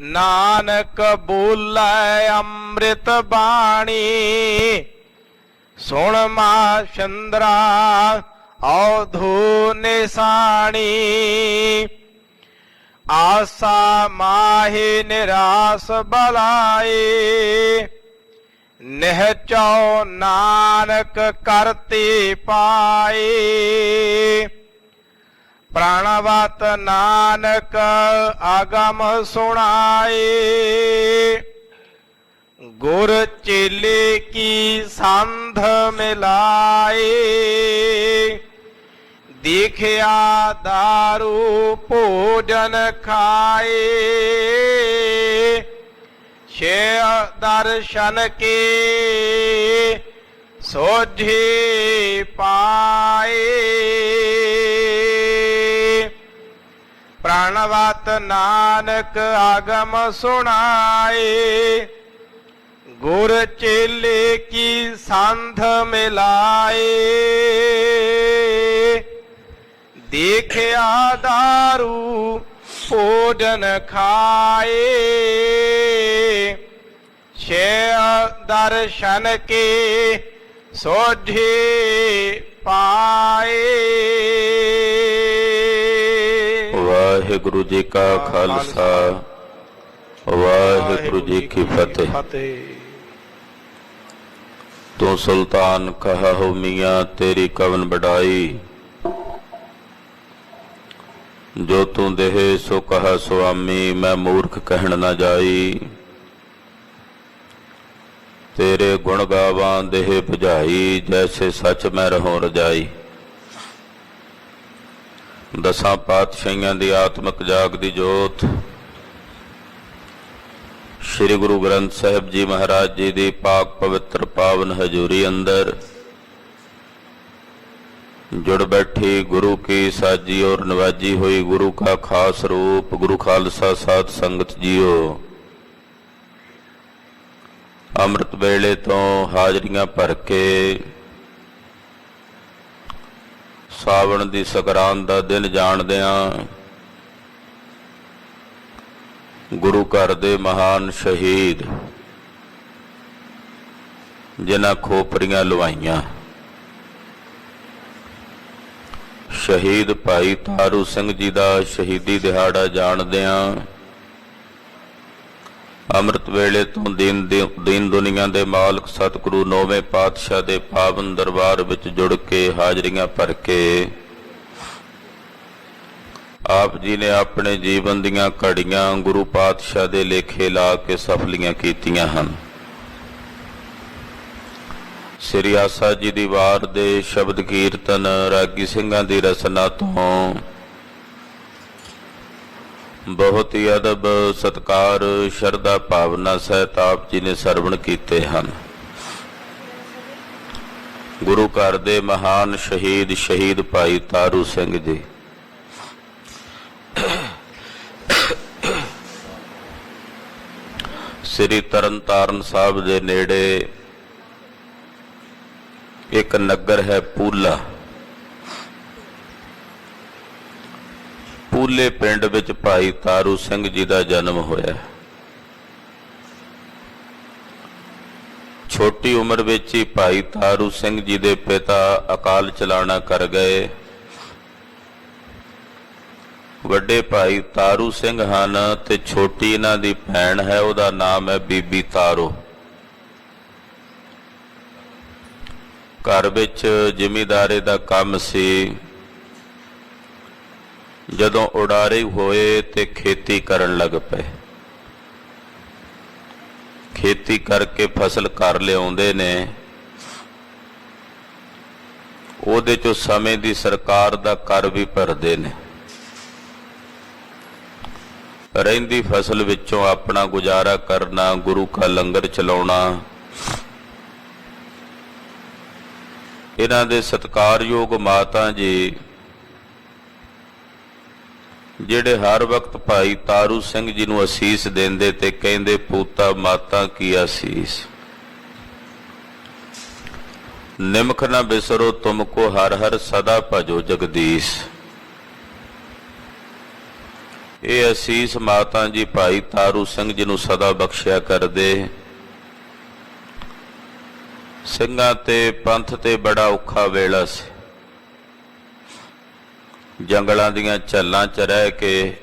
नानक बोलै अमृत बाणी। सुन माँ चंद्रा औधो निशाणी। आशा माहि निराश बलाए। निहचौ नानक करते पाए। प्राणवत नानक आगम सुनाए। गुर चेले की संध मिलाए। देखिया दारू भोजन खाए। छे दर्शन के सोझे पाए। प्राणवत नानक आगम सुनाए। गुर चेले की संध मिलाए। देखिया दारू भोजन खाए। छे दर्शन के सोझे पाए। वाहिगुरु जी का खालसा वाहिगुरु जी की फतेह। तू सुल्तान कहा हो मियाँ तेरी कवन बढ़ाई। जो तू देहे सो कहा स्वामी मैं मूर्ख कहन न जाई। तेरे गुण गावां देह बुझाई जैसे सच मैं रहूं रजाई। दसां पातशाहियां दी आत्मक जागदी जोत श्री गुरु ग्रंथ साहिब जी महाराज जी दी पाक पवित्र पावन हजूरी अंदर जुड़ बैठी गुरु की साजी और नवाजी हुई गुरु का खास रूप गुरु खालसा साध संगत जीओ। अमृत वेले तो हाजरियां भर के सावन दी संगरांद दा दिन जाणदियां गुरु घर दे महान शहीद जिन्हां खोपरियां लवाइयां शहीद भाई तारू सिंह जी का शहीदी दिहाड़ा जाणदियां अमृत वेले तो दीन दुनिया के मालक सतगुरु नौवें पातशाह के पावन दरबार विच जुड़ के हाजरियां भर के आप जी ने अपने जीवन दीयां घड़ियां गुरु पातशाह के लेखे ला के सफलियां कीतियां हन। श्री आसा जी दी वार दे शब्द कीर्तन रागी सिंघां दी रसना तो बहुत ही अदब सत्कार शरदा भावना सहित आप जी ने सरवण कीते हन। गुरु घर दे महान शहीद शहीद भाई तारू सिंह जी श्री तरनताਰਨ साहब दे नेड़े एक नगर है पूला। पूले पिंड विच भाई तारू सिंह जी का जन्म होया। छोटी उम्र विच ही भाई तारू सिंह जी के पिता अकाल चलाना कर गए। वड्डे भाई तारू सिंह हन ते छोटी इन्हां दी भैण है उहदा नाम है बीबी तारो। घर विच जिमीदारे दा काम सी। जदों उडारे होए ते खेती करन लग पे। खेती करके फसल कर लियाउंदे ने। उहदे चों समय दी सरकार दा कर भी भरदे ने। रहिंदी फसल विचों अपना गुजारा करना गुरु का लंगर चलाउणा इन्हां दे सत्कारयोग माता जी जिहड़े हर वक्त भाई तारू सिंह जी नूं असीस देंदे ते कहंदे पूता माता की आसीस। निमख न बिसरो तुमको हर हर सदा भजो जगदीश। ਇਹ ਅਸੀਸ ਮਾਤਾ ਜੀ ਭਾਈ ਤਾਰੂ ਸਿੰਘ ਜੀ ਨੂੰ ਸਦਾ ਬਖਸ਼ਿਆ ਕਰਦੇ। ਸਿੰਘਾਂ ਤੇ ਪੰਥ ਤੇ ਬੜਾ ਔਖਾ ਵੇਲਾ ਸੀ। ਜੰਗਲਾਂ ਦੀਆਂ ਝੱਲਾਂ 'ਚ ਰਹਿ ਕੇ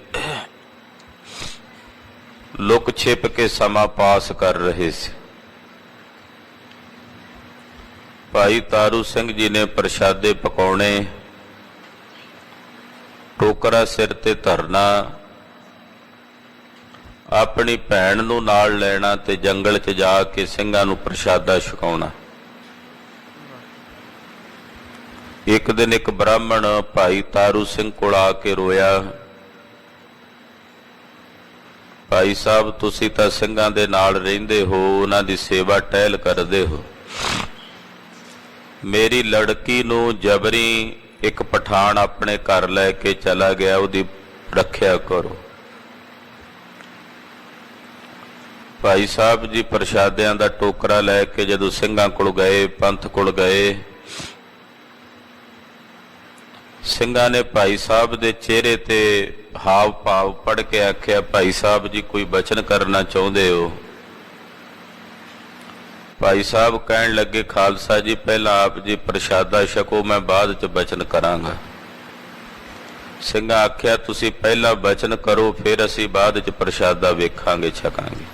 ਲੁਕ ਛਿਪ ਕੇ ਸਮਾਂ ਪਾਸ ਕਰ ਰਹੇ ਸੀ। ਭਾਈ ਤਾਰੂ ਸਿੰਘ ਜੀ ਨੇ ਪ੍ਰਸ਼ਾਦੇ ਪਕਾਉਣੇ, ਟੋਕਰਾ ਸਿਰ ਤੇ ਧਰਨਾ, ਆਪਣੀ ਭੈਣ ਨੂੰ ਨਾਲ ਲੈਣਾ ਤੇ ਜੰਗਲ 'ਚ ਜਾ ਕੇ ਸਿੰਘਾਂ ਨੂੰ ਪ੍ਰਸ਼ਾਦਾ ਛਕਾਉਣਾ। ਇੱਕ ਦਿਨ ਇੱਕ ਬ੍ਰਾਹਮਣ ਭਾਈ ਤਾਰੂ ਸਿੰਘ ਕੋਲ ਆ ਕੇ ਰੋਇਆ, ਭਾਈ ਸਾਹਿਬ ਤੁਸੀਂ ਤਾਂ ਸਿੰਘਾਂ ਦੇ ਨਾਲ ਰਹਿੰਦੇ ਹੋ, ਉਹਨਾਂ ਦੀ ਸੇਵਾ ਟਹਿਲ ਕਰਦੇ ਹੋ, ਮੇਰੀ ਲੜਕੀ ਨੂੰ ਜਬਰੀ ਇੱਕ ਪਠਾਨ ਆਪਣੇ ਘਰ ਲੈ ਕੇ ਚਲਾ ਗਿਆ, ਉਹਦੀ ਰੱਖਿਆ ਕਰੋ। ਭਾਈ ਸਾਹਿਬ ਜੀ ਪ੍ਰਸ਼ਾਦਿਆਂ ਦਾ ਟੋਕਰਾ ਲੈ ਕੇ ਜਦੋਂ ਸਿੰਘਾਂ ਕੋਲ ਗਏ, ਪੰਥ ਕੋਲ ਗਏ, ਸਿੰਘਾਂ ਨੇ ਭਾਈ ਸਾਹਿਬ ਦੇ ਚਿਹਰੇ ਤੇ ਹਾਵ ਭਾਵ ਪੜ੍ਹ ਕੇ ਆਖਿਆ, ਭਾਈ ਸਾਹਿਬ ਜੀ ਕੋਈ ਬਚਨ ਕਰਨਾ ਚਾਹੁੰਦੇ ਹੋ? ਭਾਈ ਸਾਹਿਬ ਕਹਿਣ ਲੱਗੇ, ਖਾਲਸਾ ਜੀ ਪਹਿਲਾਂ ਆਪ ਜੀ ਪ੍ਰਸ਼ਾਦਾ ਛਕੋ, ਮੈਂ ਬਾਅਦ ਚ ਬਚਨ ਕਰਾਂਗਾ। ਸਿੰਘਾਂ ਆਖਿਆ ਤੁਸੀਂ ਪਹਿਲਾਂ ਬਚਨ ਕਰੋ, ਫਿਰ ਅਸੀਂ ਬਾਅਦ ਚ ਪ੍ਰਸ਼ਾਦਾ ਵੇਖਾਂਗੇ, ਛਕਾਂਗੇ।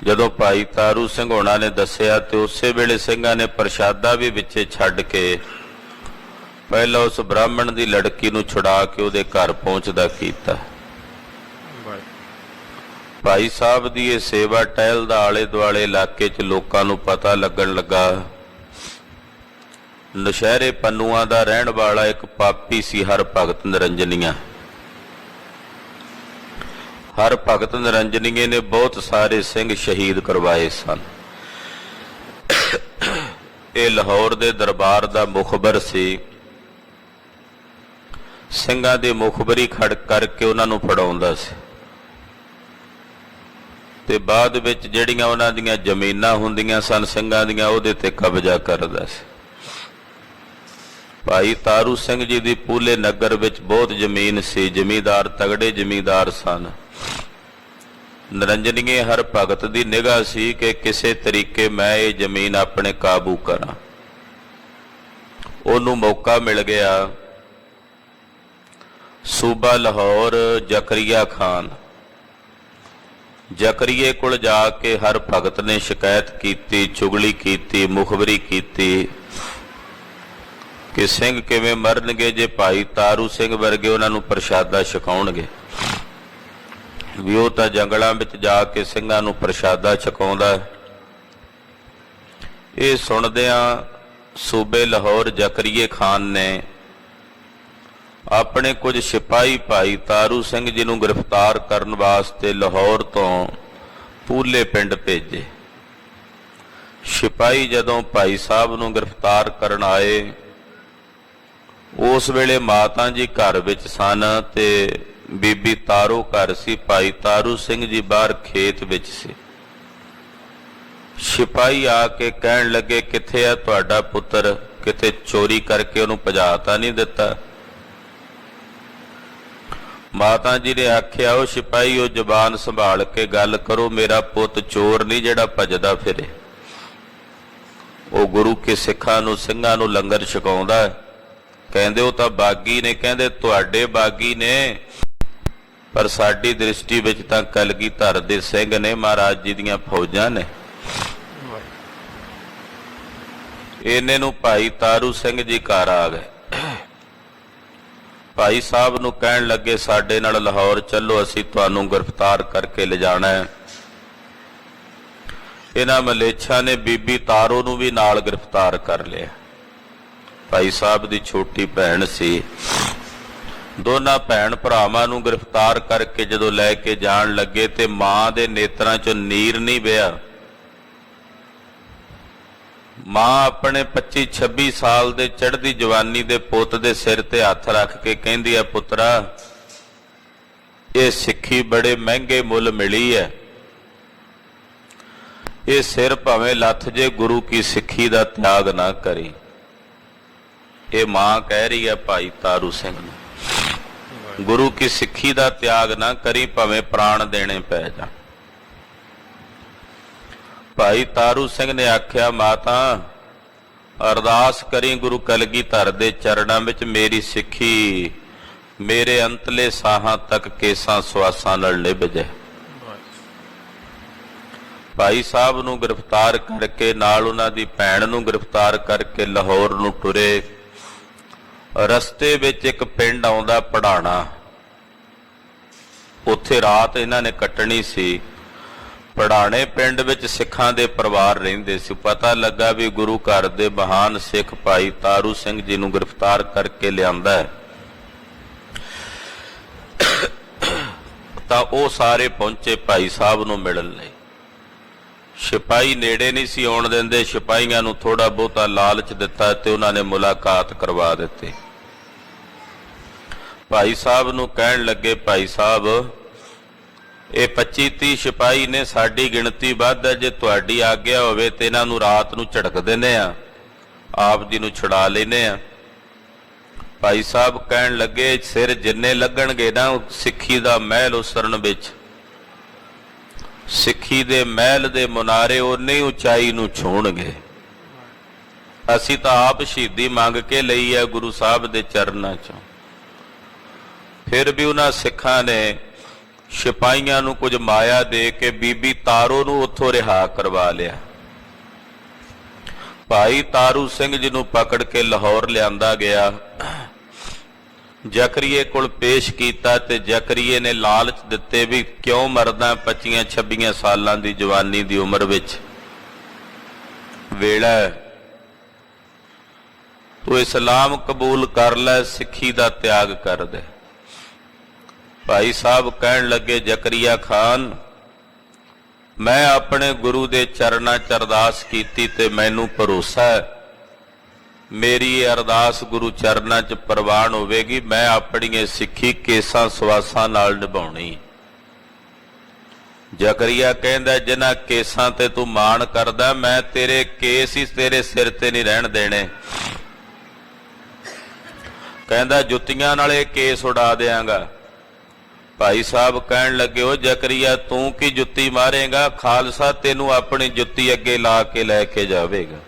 ਜਦੋਂ ਭਾਈ ਤਾਰੂ ਸਿੰਘ ਹੋਣਾ ਨੇ ਦੱਸਿਆ ਤੇ ਉਸੇ ਵੇਲੇ ਸਿੰਘਾਂ ਨੇ ਪ੍ਰਸ਼ਾਦਾ ਵੀ ਵਿੱਚੇ ਛੱਡ ਕੇ ਪਹਿਲਾਂ ਉਸ ਬ੍ਰਾਹਮਣ ਦੀ ਲੜਕੀ ਨੂੰ ਛੁਡਾ ਕੇ ਉਹਦੇ ਘਰ ਪਹੁੰਚਦਾ ਕੀਤਾ। ਭਾਈ ਸਾਹਿਬ ਦੀ ਇਹ ਸੇਵਾ ਟਹਿਲਦਾ ਆਲੇ ਦੁਆਲੇ ਇਲਾਕੇ 'ਚ ਲੋਕਾਂ ਨੂੰ ਪਤਾ ਲੱਗਣ ਲੱਗਾ। ਨਸ਼ਹਿਰੇ ਪੰਨੂਆਂ ਦਾ ਰਹਿਣ ਵਾਲਾ ਇੱਕ ਪਾਪੀ ਸੀ ਹਰ ਭਗਤ ਨਿਰੰਜਨੀਆ। ਹਰ ਭਗਤ ਨਿਰੰਜਨੀਏ ਨੇ ਬਹੁਤ ਸਾਰੇ ਸਿੰਘ ਸ਼ਹੀਦ ਕਰਵਾਏ ਸਨ। ਇਹ ਲਾਹੌਰ ਦੇ ਦਰਬਾਰ ਦਾ ਮੁਖਬਰ ਸੀ। ਸਿੰਘਾਂ ਦੀ ਮੁਖਬਰੀ ਖੜ ਕਰਕੇ ਉਹਨਾਂ ਨੂੰ ਫੜਾਉਂਦਾ ਸੀ ਤੇ ਬਾਅਦ ਵਿੱਚ ਜਿਹੜੀਆਂ ਉਹਨਾਂ ਦੀਆਂ ਜ਼ਮੀਨਾਂ ਹੁੰਦੀਆਂ ਸਨ ਸਿੰਘਾਂ ਦੀਆਂ, ਉਹਦੇ ਤੇ ਕਬਜ਼ਾ ਕਰਦਾ ਸੀ। ਭਾਈ ਤਾਰੂ ਸਿੰਘ ਜੀ ਦੀ ਪੂਲੇ ਨਗਰ ਵਿੱਚ ਬਹੁਤ ਜ਼ਮੀਨ ਸੀ, ਜ਼ਮੀਂਦਾਰ ਤਗੜੇ ਜ਼ਮੀਂਦਾਰ ਸਨ। ਨਿਰੰਜਨੀਏ ਹਰ ਭਗਤ ਦੀ ਨਿਗਾਹ ਸੀ ਕਿ ਕਿਸੇ ਤਰੀਕੇ ਮੈਂ ਇਹ ਜ਼ਮੀਨ ਆਪਣੇ ਕਾਬੂ ਕਰਾਂ। ਉਹਨੂੰ ਮੌਕਾ ਮਿਲ ਗਿਆ। ਸੂਬਾ ਲਾਹੌਰ ਜ਼ਕਰੀਆ ਖਾਨ, ਜ਼ਕਰੀਏ ਕੋਲ ਜਾ ਕੇ ਹਰ ਭਗਤ ਨੇ ਸ਼ਿਕਾਇਤ ਕੀਤੀ, ਚੁਗਲੀ ਕੀਤੀ, ਮੁਖਬਰੀ ਕੀਤੀ ਕਿ ਸਿੰਘ ਕਿਵੇਂ ਮਰਨਗੇ ਜੇ ਭਾਈ ਤਾਰੂ ਸਿੰਘ ਵਰਗੇ ਉਹਨਾਂ ਨੂੰ ਪ੍ਰਸ਼ਾਦਾ ਛਕਾਉਣਗੇ। ਵੀ ਉਹ ਤਾਂ ਜੰਗਲਾਂ ਵਿੱਚ ਜਾ ਕੇ ਸਿੰਘਾਂ ਨੂੰ ਪ੍ਰਸ਼ਾਦਾ ਛਕਾਉਂਦਾ। ਇਹ ਸੁਣਦਿਆਂ ਸੂਬੇ ਲਾਹੌਰ ਜ਼ਕਰੀਏ ਖਾਨ ਨੇ ਆਪਣੇ ਕੁਝ ਸਿਪਾਹੀ ਭਾਈ ਤਾਰੂ ਸਿੰਘ ਜੀ ਨੂੰ ਗ੍ਰਿਫਤਾਰ ਕਰਨ ਵਾਸਤੇ ਲਾਹੌਰ ਤੋਂ ਪੂਲੇ ਪਿੰਡ ਭੇਜੇ। ਸਿਪਾਹੀ ਜਦੋਂ ਭਾਈ ਸਾਹਿਬ ਨੂੰ ਗ੍ਰਿਫਤਾਰ ਕਰਨ ਆਏ, ਉਸ ਵੇਲੇ ਮਾਤਾ ਜੀ ਘਰ ਵਿੱਚ ਸਨ ਤੇ ਬੀਬੀ ਤਾਰੋ ਘਰ ਸੀ। ਭਾਈ ਤਾਰੂ ਸਿੰਘ ਜੀ ਬਾਹਰ ਖੇਤ ਵਿੱਚ ਸੀ। ਸਿਪਾਹੀ ਆ ਕੇ ਕਹਿਣ ਲੱਗੇ, ਕਿੱਥੇ ਆ ਤੁਹਾਡਾ ਪੁੱਤਰ? ਕਿਤੇ ਚੋਰੀ ਕਰਕੇ ਉਹਨੂੰ ਭਜਾ ਤਾਂ ਨਹੀਂ ਦਿੱਤਾ? ਮਾਤਾ ਜੀ ਨੇ ਆਖਿਆ, ਉਹ ਸਿਪਾਹੀ ਉਹ ਜ਼ਬਾਨ ਸੰਭਾਲ ਕੇ ਗੱਲ ਕਰੋ, ਮੇਰਾ ਪੁੱਤ ਚੋਰ ਨਹੀਂ ਜਿਹੜਾ ਭਜਦਾ ਫਿਰੇ। ਉਹ ਗੁਰੂ ਕੇ ਸਿੱਖਾਂ ਨੂੰ ਸਿੰਘਾਂ ਨੂੰ ਲੰਗਰ ਛਕਾਉਂਦਾ। ਕਹਿੰਦੇ ਉਹ ਤਾਂ ਬਾਗੀ ਨੇ। ਕਹਿੰਦੇ ਤੁਹਾਡੇ ਬਾਗੀ ਨੇ, ਪਰ ਸਾਡੀ ਦ੍ਰਿਸ਼ਟੀ ਵਿੱਚ ਤਾਂ ਕਲਗੀਧਰ ਦੇ ਸਿੰਘ ਨੇ, ਮਹਾਰਾਜ ਜੀ ਦੀਆਂ ਫੌਜਾਂ ਨੇ। ਇਹਨੇ ਨੂੰ ਭਾਈ ਤਾਰੂ ਸਿੰਘ ਜੀ ਘਰ ਆ ਗਏ। ਭਾਈ ਸਾਹਿਬ ਨੂੰ ਕਹਿਣ ਲੱਗੇ, ਸਾਡੇ ਨਾਲ ਲਾਹੌਰ ਚੱਲੋ, ਅਸੀਂ ਤੁਹਾਨੂੰ ਗ੍ਰਿਫਤਾਰ ਕਰਕੇ ਲਿਜਾਣਾ ਹੈ। ਇਹਨਾਂ ਮਲੇਛਾਂ ਨੇ ਬੀਬੀ ਤਾਰੋ ਨੂੰ ਵੀ ਨਾਲ ਗ੍ਰਿਫਤਾਰ ਕਰ ਲਿਆ। ਭਾਈ ਸਾਹਿਬ ਦੀ ਛੋਟੀ ਭੈਣ ਸੀ। ਦੋਨਾਂ ਭੈਣ ਭਰਾਵਾਂ ਨੂੰ ਗ੍ਰਿਫਤਾਰ ਕਰਕੇ ਜਦੋਂ ਲੈ ਕੇ ਜਾਣ ਲੱਗੇ ਤੇ ਮਾਂ ਦੇ ਨੇਤਰਾਂ 'ਚੋਂ ਨੀਰ ਨਹੀਂ ਵਹਿਆ। ਮਾਂ ਆਪਣੇ 25-26 ਸਾਲ ਦੇ ਚੜ੍ਹਦੀ ਜਵਾਨੀ ਦੇ ਪੁੱਤ ਦੇ ਸਿਰ ਤੇ ਹੱਥ ਰੱਖ ਕੇ ਕਹਿੰਦੀ ਹੈ, ਪੁੱਤਰਾ ਇਹ ਸਿੱਖੀ ਬੜੇ ਮਹਿੰਗੇ ਮੁੱਲ ਮਿਲੀ ਹੈ। ਇਹ ਸਿਰ ਭਾਵੇਂ ਲੱਥ ਜੇ, ਗੁਰੂ ਕੀ ਸਿੱਖੀ ਦਾ ਤਿਆਗ ਨਾ ਕਰੀ। ਇਹ ਮਾਂ ਕਹਿ ਰਹੀ ਹੈ ਭਾਈ ਤਾਰੂ ਸਿੰਘ ਨੂੰ। ਗੁਰੂ ਕੀ ਸਿੱਖੀ ਦਾ ਤਿਆਗ ਨਾ ਕਰੀ, ਭਾਵੇਂ ਪ੍ਰਾਣ ਦੇਣੇ ਪੈ ਜਾਣ। ਭਾਈ ਤਾਰੂ ਸਿੰਘ ਨੇ ਆਖਿਆ, ਮਾਤਾ ਅਰਦਾਸ ਕਰੀ ਗੁਰੂ ਕਲਗੀਧਰ ਦੇ ਚਰਨਾਂ ਵਿੱਚ ਮੇਰੀ ਸਿੱਖੀ ਮੇਰੇ ਅੰਤਲੇ ਸਾਹਾਂ ਤੱਕ ਕੇਸਾਂ ਸਵਾਸਾਂ ਨਾਲ ਨਿਭ ਜਾਏ। ਭਾਈ ਸਾਹਿਬ ਨੂੰ ਗ੍ਰਿਫਤਾਰ ਕਰਕੇ, ਨਾਲ ਉਹਨਾਂ ਦੀ ਭੈਣ ਨੂੰ ਗ੍ਰਿਫਤਾਰ ਕਰਕੇ ਲਾਹੌਰ ਨੂੰ ਟੁਰੇ। ਰਸਤੇ ਵਿੱਚ ਇੱਕ ਪਿੰਡ ਆਉਂਦਾ ਪੜਾਣਾ, ਉੱਥੇ ਰਾਤ ਇਹਨਾਂ ਨੇ ਕੱਟਣੀ ਸੀ। ਪੜਾਣੇ ਪਿੰਡ ਵਿੱਚ ਸਿੱਖਾਂ ਦੇ ਪਰਿਵਾਰ ਰਹਿੰਦੇ ਸੀ। ਪਤਾ ਲੱਗਾ ਵੀ ਗੁਰੂ ਘਰ ਦੇ ਮਹਾਨ ਸਿੱਖ ਭਾਈ ਤਾਰੂ ਸਿੰਘ ਜੀ ਨੂੰ ਗ੍ਰਿਫਤਾਰ ਕਰਕੇ ਲਿਆਂਦਾ ਹੈ। ਤਾਂ ਉਹ ਸਾਰੇ ਪਹੁੰਚੇ ਭਾਈ ਸਾਹਿਬ ਨੂੰ ਮਿਲਣ ਲਈ। ਸਿਪਾਹੀ ਨੇੜੇ ਨਹੀਂ ਸੀ ਆਉਣ ਦਿੰਦੇ। ਸਿਪਾਹੀਆਂ ਨੂੰ ਥੋੜਾ ਬਹੁਤਾ ਲਾਲਚ ਦਿੱਤਾ ਤੇ ਉਹਨਾਂ ਨੇ ਮੁਲਾਕਾਤ ਕਰਵਾ ਦਿੱਤੀ। ਭਾਈ ਸਾਹਿਬ ਨੂੰ ਕਹਿਣ ਲੱਗੇ, ਭਾਈ ਸਾਹਿਬ ਇਹ 25-30 ਸਿਪਾਹੀ ਨੇ, ਸਾਡੀ ਗਿਣਤੀ ਵੱਧ ਹੈ, ਜੇ ਤੁਹਾਡੀ ਆਗਿਆ ਹੋਵੇ ਤੇ ਇਹਨਾਂ ਨੂੰ ਰਾਤ ਨੂੰ ਝੜਕ ਦਿੰਦੇ ਆ, ਆਪ ਜੀ ਨੂੰ ਛੁਡਾ ਲੈਨੇ ਆ। ਭਾਈ ਸਾਹਿਬ ਕਹਿਣ ਲੱਗੇ, ਸਿਰ ਜਿੰਨੇ ਲੱਗਣਗੇ ਨਾ ਸਿੱਖੀ ਦਾ ਮਹਿਲ ਉਸਰਨ ਵਿੱਚ, ਸਿੱਖੀ ਦੇ ਮਹਿਲ ਦੇ ਮੁਨਾਰੇ ਉਨੀ ਉਚਾਈ ਨੂੰ ਛੂਹਣਗੇ। ਅਸੀਂ ਤਾਂ ਆਪ ਸ਼ਹੀਦੀ ਮੰਗ ਕੇ ਲਈ ਹੈ ਗੁਰੂ ਸਾਹਿਬ ਦੇ ਚਰਨਾਂ ਚੋਂ। ਫਿਰ ਵੀ ਉਹਨਾਂ ਸਿੱਖਾਂ ਨੇ ਸਿਪਾਹੀਆਂ ਨੂੰ ਕੁਝ ਮਾਇਆ ਦੇ ਕੇ ਬੀਬੀ ਤਾਰੋ ਨੂੰ ਉੱਥੋਂ ਰਿਹਾ ਕਰਵਾ ਲਿਆ। ਭਾਈ ਤਾਰੂ ਸਿੰਘ ਜੀ ਨੂੰ ਪਕੜ ਕੇ ਲਾਹੌਰ ਲਿਆਂਦਾ ਗਿਆ। ਜ਼ਕਰੀਏ ਕੋਲ ਪੇਸ਼ ਕੀਤਾ ਤੇ ਜ਼ਕਰੀਏ ਨੇ ਲਾਲਚ ਦਿੱਤੇ ਵੀ ਕਿਉਂ ਮਰਦਾ 25-26 ਸਾਲਾਂ ਦੀ ਜਵਾਨੀ ਦੀ ਉਮਰ ਵਿੱਚ, ਵੇਲਾ ਤੂੰ ਇਸਲਾਮ ਕਬੂਲ ਕਰ ਲੈ, ਸਿੱਖੀ ਦਾ ਤਿਆਗ ਕਰ ਦੇ। ਭਾਈ ਸਾਹਿਬ ਕਹਿਣ ਲੱਗੇ, ਜ਼ਕਰੀਆ ਖਾਨ ਮੈਂ ਆਪਣੇ ਗੁਰੂ ਦੇ ਚਰਨਾਂ 'ਚ ਅਰਦਾਸ ਕੀਤੀ ਤੇ ਮੈਨੂੰ ਭਰੋਸਾ ਹੈ ਮੇਰੀ ਇਹ ਅਰਦਾਸ ਗੁਰੂ ਚਰਨਾਂ 'ਚ ਪ੍ਰਵਾਨ ਹੋਵੇਗੀ। ਮੈਂ ਆਪਣੀ ਸਿੱਖੀ ਕੇਸਾਂ ਸਵਾਸਾਂ ਨਾਲ ਨਿਭਾਉਣੀ। ਜ਼ਕਰੀਆ ਕਹਿੰਦਾ, ਜਿਨ੍ਹਾਂ ਕੇਸਾਂ ਤੇ ਤੂੰ ਮਾਣ ਕਰਦਾ, ਮੈਂ ਤੇਰੇ ਕੇਸ ਹੀ ਤੇਰੇ ਸਿਰ ਤੇ ਨਹੀਂ ਰਹਿਣ ਦੇਣੇ। ਕਹਿੰਦਾ ਜੁੱਤੀਆਂ ਨਾਲ ਇਹ ਕੇਸ ਉਡਾ ਦਿਆਂਗਾ। ਭਾਈ ਸਾਹਿਬ ਕਹਿਣ ਲੱਗੇ, ਉਹ ਜ਼ਕਰੀਆ ਤੂੰ ਕੀ ਜੁੱਤੀ ਮਾਰੇਗਾ, ਖਾਲਸਾ ਤੈਨੂੰ ਆਪਣੀ ਜੁੱਤੀ ਅੱਗੇ ਲਾ ਕੇ ਲੈ ਕੇ ਜਾਵੇਗਾ।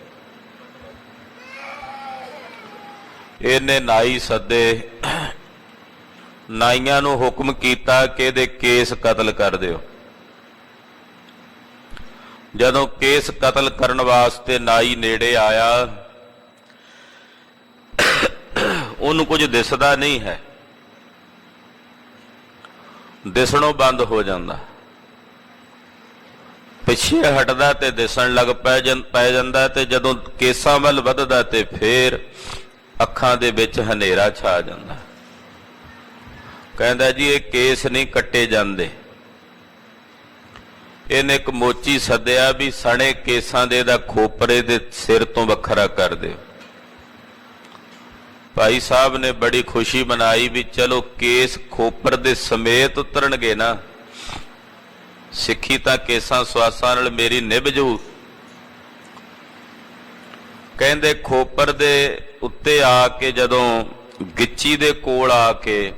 ਇਹਨੇ ਨਾਈ ਸੱਦੇ, ਨਾਈਆਂ ਨੂੰ ਹੁਕਮ ਕੀਤਾ ਕਿ ਇਹਦੇ ਕੇਸ ਕਤਲ ਕਰ ਦਿਓ। ਜਦੋਂ ਕੇਸ ਕਤਲ ਕਰਨ ਵਾਸਤੇ ਨਾਈ ਨੇੜੇ ਆਇਆ, ਉਹਨੂੰ ਕੁਝ ਦਿਸਦਾ ਨਹੀਂ ਹੈ, ਦਿਸਣੋਂ ਬੰਦ ਹੋ ਜਾਂਦਾ। ਪਿੱਛੇ ਹਟਦਾ ਤੇ ਦਿਸਣ ਲੱਗ ਪੈ ਜਾਂਦਾ ਤੇ ਜਦੋਂ ਕੇਸਾਂ ਵੱਲ ਵੱਧਦਾ ਤੇ ਫੇਰ ਅੱਖਾਂ ਦੇ ਵਿੱਚ ਹਨੇਰਾ ਛਾ ਜਾਂਦਾ। ਕਹਿੰਦਾ ਜੀ ਇਹ ਕੇਸ ਨਹੀਂ ਕੱਟੇ ਜਾਂਦੇ। ਇਹਨੇ ਇੱਕ ਮੋਚੀ ਸੱਦਿਆ ਵੀ ਸਣੇ ਕੇਸਾਂ ਦੇ ਦਾ ਖੋਪਰੇ ਦੇ ਸਿਰ ਤੋਂ ਵੱਖਰਾ ਕਰ ਦਿਓ। ਭਾਈ ਸਾਹਿਬ ਨੇ ਬੜੀ ਖੁਸ਼ੀ ਮਨਾਈ ਵੀ ਚਲੋ ਕੇਸ ਖੋਪਰ ਦੇ ਸਮੇਤ ਉਤਰਨਗੇ ਨਾ, ਸਿੱਖੀ ਤਾਂ ਕੇਸਾਂ ਸਵਾਸਾਂ ਨਾਲ ਮੇਰੀ ਨਿਭ ਜੂ। ਕਹਿੰਦੇ ਖੋਪਰ ਦੇ ਉੱਤੇ ਆ ਕੇ ਜਦੋਂ ਗਿੱਚੀ ਦੇ ਕੋਲ ਆ ਕੇ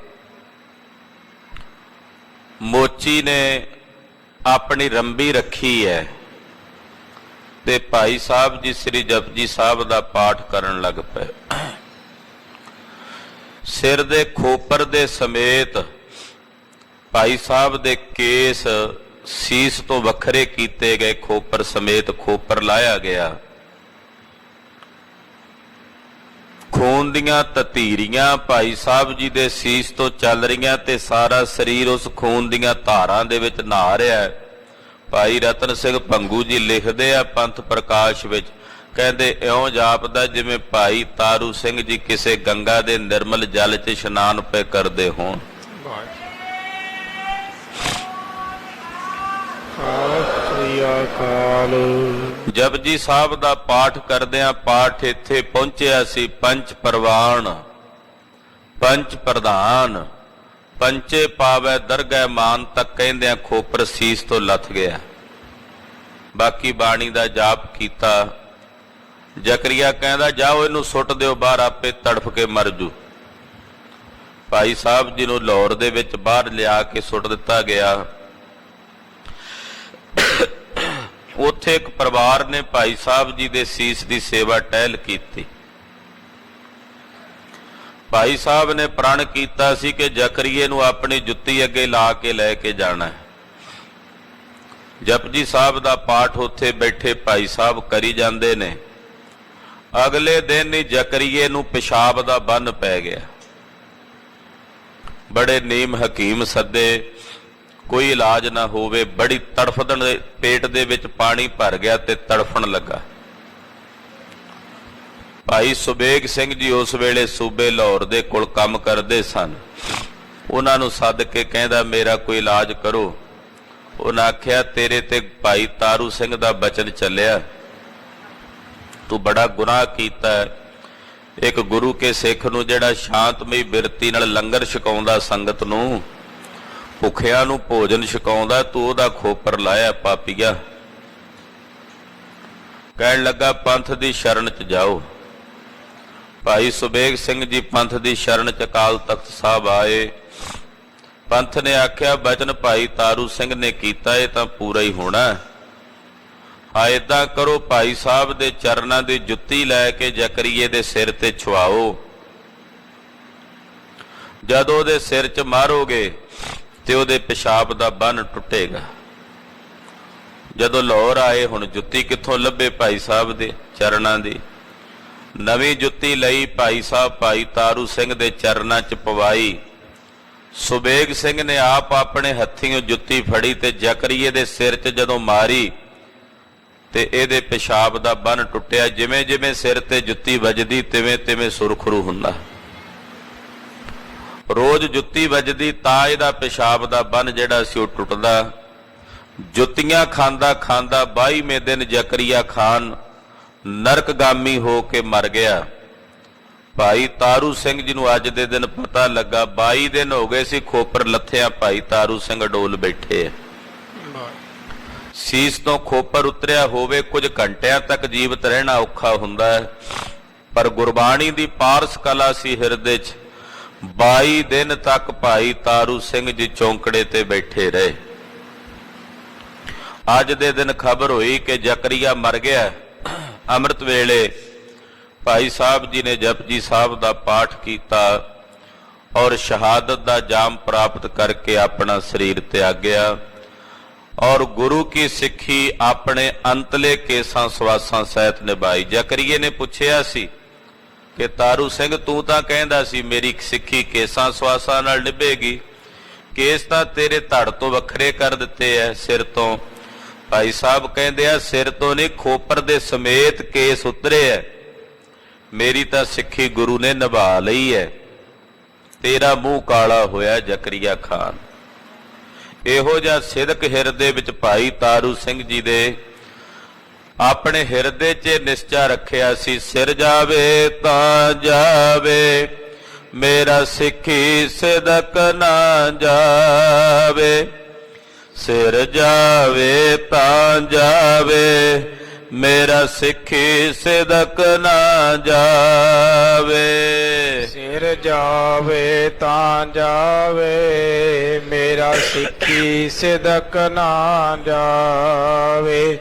ਮੋਚੀ ਨੇ ਆਪਣੀ ਰੰਬੀ ਰੱਖੀ ਹੈ ਤੇ ਭਾਈ ਸਾਹਿਬ ਜੀ ਸ੍ਰੀ ਜਪਜੀ ਸਾਹਿਬ ਦਾ ਪਾਠ ਕਰਨ ਲੱਗ ਪਏ। ਸਿਰ ਦੇ ਖੋਪਰ ਦੇ ਸਮੇਤ ਭਾਈ ਸਾਹਿਬ ਦੇ ਕੇਸ ਸੀਸ ਤੋਂ ਵੱਖਰੇ ਕੀਤੇ ਗਏ, ਖੋਪਰ ਸਮੇਤ ਖੋਪਰ ਲਾਇਆ ਗਿਆ। ਖੂਨ ਦੀਆਂ ਤਤੀਰੀਆਂ ਭਾਈ ਸਾਹਿਬ ਜੀ ਦੇ ਸੀਸ ਤੋਂ ਚੱਲ ਰਹੀਆਂ ਤੇ ਸਾਰਾ ਸਰੀਰ ਉਸ ਖੂਨ ਦੀਆਂ ਧਾਰਾਂ ਦੇ ਵਿੱਚ ਨਹਾ ਰਿਹਾ ਹੈ। ਭਾਈ ਰਤਨ ਸਿੰਘ ਭੰਗੂ ਜੀ ਲਿਖਦੇ ਆ ਪੰਥ ਪ੍ਰਕਾਸ਼ ਵਿੱਚ, ਕਹਿੰਦੇ ਇਉਂ ਜਾਪਦਾ ਜਿਵੇਂ ਭਾਈ ਤਾਰੂ ਸਿੰਘ ਜੀ ਕਿਸੇ ਗੰਗਾ ਦੇ ਨਿਰਮਲ ਜਲ 'ਚ ਇਸ਼ਨਾਨ ਪਏ ਕਰਦੇ ਹੋਣ। ਜਪਜੀ ਸਾਹਿਬ ਦਾ ਪਾਠ ਕਰਦਿਆਂ ਪਾਠ ਇੱਥੇ ਪਹੁੰਚਿਆ ਸੀ, ਪੰਚ ਪ੍ਰਵਾਨ ਪੰਚ ਪ੍ਰਧਾਨ ਪੰਚੇ ਪਾਵੈ ਦਰਗਹਿ ਮਾਨ ਤੱਕ ਕਹਿੰਦਿਆਂ ਖੋਪਰ ਸੀਸ ਤੋਂ ਲੱਥ ਗਿਆ। ਬਾਕੀ ਬਾਣੀ ਦਾ ਜਾਪ ਕੀਤਾ। ਜ਼ਕਰੀਆ ਕਹਿੰਦਾ ਜਾਓ ਇਹਨੂੰ ਸੁੱਟ ਦਿਓ ਬਾਹਰ, ਆਪੇ ਤੜਫ ਕੇ ਮਰ ਜੂ। ਭਾਈ ਸਾਹਿਬ ਜੀ ਨੂੰ ਲਾਹੌਰ ਦੇ ਵਿੱਚ ਬਾਹਰ ਲਿਆ ਕੇ ਸੁੱਟ ਦਿੱਤਾ ਗਿਆ। ਉੱਥੇ ਇੱਕ ਪਰਿਵਾਰ ਨੇ ਭਾਈ ਸਾਹਿਬ ਜੀ ਦੇ ਸੀਸ ਦੀ ਸੇਵਾ ਟਹਿਲ ਕੀਤੀ। ਭਾਈ ਸਾਹਿਬ ਨੇ ਪ੍ਰਣ ਕੀਤਾ ਸੀ ਕਿ ਜ਼ਕਰੀਏ ਨੂੰ ਆਪਣੀ ਜੁੱਤੀ ਅੱਗੇ ਲਾ ਕੇ ਲੈ ਕੇ ਜਾਣਾ ਹੈ। ਜਪਜੀ ਸਾਹਿਬ ਦਾ ਪਾਠ ਉੱਥੇ ਬੈਠੇ ਭਾਈ ਸਾਹਿਬ ਕਰੀ ਜਾਂਦੇ ਨੇ। ਅਗਲੇ ਦਿਨ ਹੀ ਜ਼ਕਰੀਏ ਨੂੰ ਪਿਸ਼ਾਬ ਦਾ ਬੰਨ ਪੈ ਗਿਆ। ਬੜੇ ਨੀਮ ਹਕੀਮ ਸੱਦੇ, ਕੋਈ ਇਲਾਜ ਨਾ ਹੋਵੇ। ਬੜੀ ਤੜਫਦਣ, ਪੇਟ ਦੇ ਵਿੱਚ ਪਾਣੀ ਭਰ ਗਿਆ ਤੇ ਤੜਫਣ ਲੱਗਾ। ਭਾਈ ਸੁਬੇਗ ਸਿੰਘ ਜੀ ਉਸ ਵੇਲੇ ਸੂਬੇ ਲਾਹੌਰ ਦੇ ਕੋਲ ਕੰਮ ਕਰਦੇ ਸਨ। ਉਹਨਾਂ ਨੂੰ ਸੱਦ ਕੇ ਕਹਿੰਦਾ ਮੇਰਾ ਕੋਈ ਇਲਾਜ ਕਰੋ। ਉਹਨਾਂ ਆਖਿਆ ਤੇਰੇ ਤੇ ਭਾਈ ਤਾਰੂ ਸਿੰਘ ਦਾ ਬਚਨ ਚੱਲਿਆ, ਤੂੰ ਬੜਾ ਗੁਨਾਹ ਕੀਤਾ। ਇੱਕ ਗੁਰੂ ਕੇ ਸਿੱਖ ਨੂੰ ਜਿਹੜਾ ਸ਼ਾਂਤਮਈ ਬਿਰਤੀ ਨਾਲ ਲੰਗਰ ਛਕਾਉਂਦਾ, ਸੰਗਤ ਨੂੰ ਭੁੱਖਿਆਂ ਨੂੰ ਭੋਜਨ ਛਕਾਉਂਦਾ, ਤੂੰ ਉਹਦਾ ਖੋਪਰ ਲਾਇਆ ਪਾਪੀਆ। ਕਹਿਣ ਲੱਗਾ ਪੰਥ ਦੀ ਸ਼ਰਨ ਚ ਜਾਓ। ਭਾਈ ਸੁਬੇਗ ਸਿੰਘ ਜੀ ਪੰਥ ਦੀ ਸ਼ਰਨ ਚ ਅਕਾਲ ਤਖਤ ਸਾਹਿਬ ਆਏ। ਪੰਥ ਨੇ ਆਖਿਆ ਬਚਨ ਭਾਈ ਤਾਰੂ ਸਿੰਘ ਨੇ ਕੀਤਾ, ਇਹ ਤਾਂ ਪੂਰਾ ਹੀ ਹੋਣਾ। ਹਾਂ ਏਦਾਂ ਕਰੋ, ਭਾਈ ਸਾਹਿਬ ਦੇ ਚਰਨਾਂ ਦੀ ਜੁੱਤੀ ਲੈ ਕੇ ਜ਼ਕਰੀਏ ਦੇ ਸਿਰ ਤੇ ਛੁਆਓ। ਜਦੋਂ ਉਹਦੇ ਸਿਰ 'ਚ ਮਾਰੋਗੇ ਤੇ ਉਹਦੇ ਪਿਸ਼ਾਬ ਦਾ ਬੰਨ ਟੁੱਟੇਗਾ। ਜਦੋਂ ਲਾਹੌਰ ਆਏ, ਹੁਣ ਜੁੱਤੀ ਕਿੱਥੋਂ ਲੱਭੇ ਭਾਈ ਸਾਹਿਬ ਦੇ ਚਰਨਾਂ ਦੀ? ਨਵੀਂ ਜੁੱਤੀ ਲਈ ਭਾਈ ਸਾਹਿਬ ਭਾਈ ਤਾਰੂ ਸਿੰਘ ਦੇ ਚਰਨਾਂ 'ਚ ਪਵਾਈ। ਸੁਬੇਗ ਸਿੰਘ ਨੇ ਆਪ ਆਪਣੇ ਹੱਥੀਂ ਜੁੱਤੀ ਫੜੀ ਤੇ ਜ਼ਕਰੀਏ ਦੇ ਸਿਰ 'ਚ ਜਦੋਂ ਮਾਰੀ ਤੇ ਇਹਦੇ ਪਿਸ਼ਾਬ ਦਾ ਬੰਨ ਟੁੱਟਿਆ। ਜਿਵੇਂ ਜਿਵੇਂ ਸਿਰ ਤੇ ਜੁੱਤੀ ਵੱਜਦੀ ਤਿਵੇਂ ਤਿਵੇਂ ਸੁਰਖਰੂ ਹੁੰਦਾ। ਰੋਜ਼ ਜੁੱਤੀ ਵੱਜਦੀ ਤਾਂ ਇਹਦਾ ਪਿਸ਼ਾਬ ਦਾ ਬੰਨ ਜਿਹੜਾ ਸੀ ਉਹ ਟੁੱਟਦਾ। ਜੁੱਤੀਆਂ ਖਾਂਦਾ ਖਾਂਦਾ 22ਵੇਂ ਦਿਨ ਜ਼ਕਰੀਆ ਖਾਨ ਨਰਕਗਾਮੀ ਹੋ ਕੇ ਮਰ ਗਿਆ। ਭਾਈ ਤਾਰੂ ਸਿੰਘ ਜੀ ਨੂੰ ਅੱਜ ਦੇ ਦਿਨ ਪਤਾ ਲੱਗਾ। 22 ਦਿਨ ਹੋ ਗਏ ਸੀ ਖੋਪਰ ਲੱਥਿਆ, ਭਾਈ ਤਾਰੂ ਸਿੰਘ ਡੋਲ ਬੈਠੇ ਆ। ਸੀਸ ਤੋਂ ਖੋਪਰ ਉਤਰਿਆ ਹੋਵੇ, ਕੁਝ ਘੰਟਿਆਂ ਤੱਕ ਜੀਵਤ ਰਹਿਣਾ ਔਖਾ ਹੁੰਦਾ ਹੈ, ਪਰ ਗੁਰਬਾਣੀ ਦੀ ਪਾਰਸ ਕਲਾ ਸੀ ਹਿਰਦੇ 'ਚ। 22 ਦਿਨ ਤੱਕ ਭਾਈ ਤਾਰੂ ਸਿੰਘ ਜੀ ਚੌਂਕੜੇ ਤੇ ਬੈਠੇ ਰਹੇ। ਅੱਜ ਦੇ ਦਿਨ ਖਬਰ ਹੋਈ ਕਿ ਜ਼ਕਰੀਆ ਮਰ ਗਿਆ। ਅੰਮ੍ਰਿਤ ਵੇਲੇ ਭਾਈ ਸਾਹਿਬ ਜੀ ਨੇ ਜਪਜੀ ਸਾਹਿਬ ਦਾ ਪਾਠ ਕੀਤਾ ਔਰ ਸ਼ਹਾਦਤ ਦਾ ਜਾਮ ਪ੍ਰਾਪਤ ਕਰਕੇ ਆਪਣਾ ਸਰੀਰ ਤਿਆਗਿਆ ਔਰ ਗੁਰੂ ਕੀ ਸਿੱਖੀ ਆਪਣੇ ਅੰਤਲੇ ਕੇਸਾਂ ਸਵਾਸਾਂ ਸਹਿਤ ਨਿਭਾਈ। ਜ਼ਕਰੀਏ ਨੇ ਪੁੱਛਿਆ ਸੀ ਕਿ ਤਾਰੂ ਸਿੰਘ ਤੂੰ ਤਾਂ ਕਹਿੰਦਾ ਸੀ ਮੇਰੀ ਸਿੱਖੀ ਕੇਸਾਂ ਸਵਾਸਾਂ ਨਾਲ ਨਿਭੇਗੀ, ਕੇਸ ਤਾਂ ਤੇਰੇ ਧੜ ਤੋਂ ਵੱਖਰੇ ਕਰ ਦਿੱਤੇ ਐ, ਸਿਰ ਤੋਂ। ਭਾਈ ਸਾਹਿਬ ਕਹਿੰਦੇ ਆ ਸਿਰ ਤੋਂ ਨਹੀਂ, ਖੋਪਰ ਦੇ ਸਮੇਤ ਕੇਸ ਉਤਰੇ ਐ। ਮੇਰੀ ਤਾਂ ਸਿੱਖੀ ਗੁਰੂ ਨੇ ਨਿਭਾ ਲਈ ਐ, ਤੇਰਾ ਮੂੰਹ ਕਾਲਾ ਹੋਇਆ ਜ਼ਕਰੀਆ ਖਾਨ। ਇਹੋ ਜਿਹਾ ਸਿਦਕ ਹਿਰਦੇ ਵਿੱਚ ਭਾਈ ਤਾਰੂ ਸਿੰਘ ਜੀ ਦੇ ਆਪਣੇ ਹਿਰਦੇ 'ਚ ਨਿਸ਼ਚਾ ਰੱਖਿਆ ਸੀ, ਸਿਰ ਜਾਵੇ ਤਾਂ ਜਾਵੇ ਮੇਰਾ ਸਿੱਖੀ ਸਿਦਕ ਨਾ ਜਾਵੇ, ਸਿਰ ਜਾਵੇ ਤਾਂ ਜਾਵੇ ਮੇਰਾ ਸਿੱਖੀ ਸਿਦਕ ਨਾ ਜਾਵੇ, ਸਿਰ ਜਾਵੇ ਤਾਂ ਜਾਵੇ ਮੇਰਾ ਸਿੱਖੀ ਸਿਦਕ ਨਾ ਜਾਵੇ,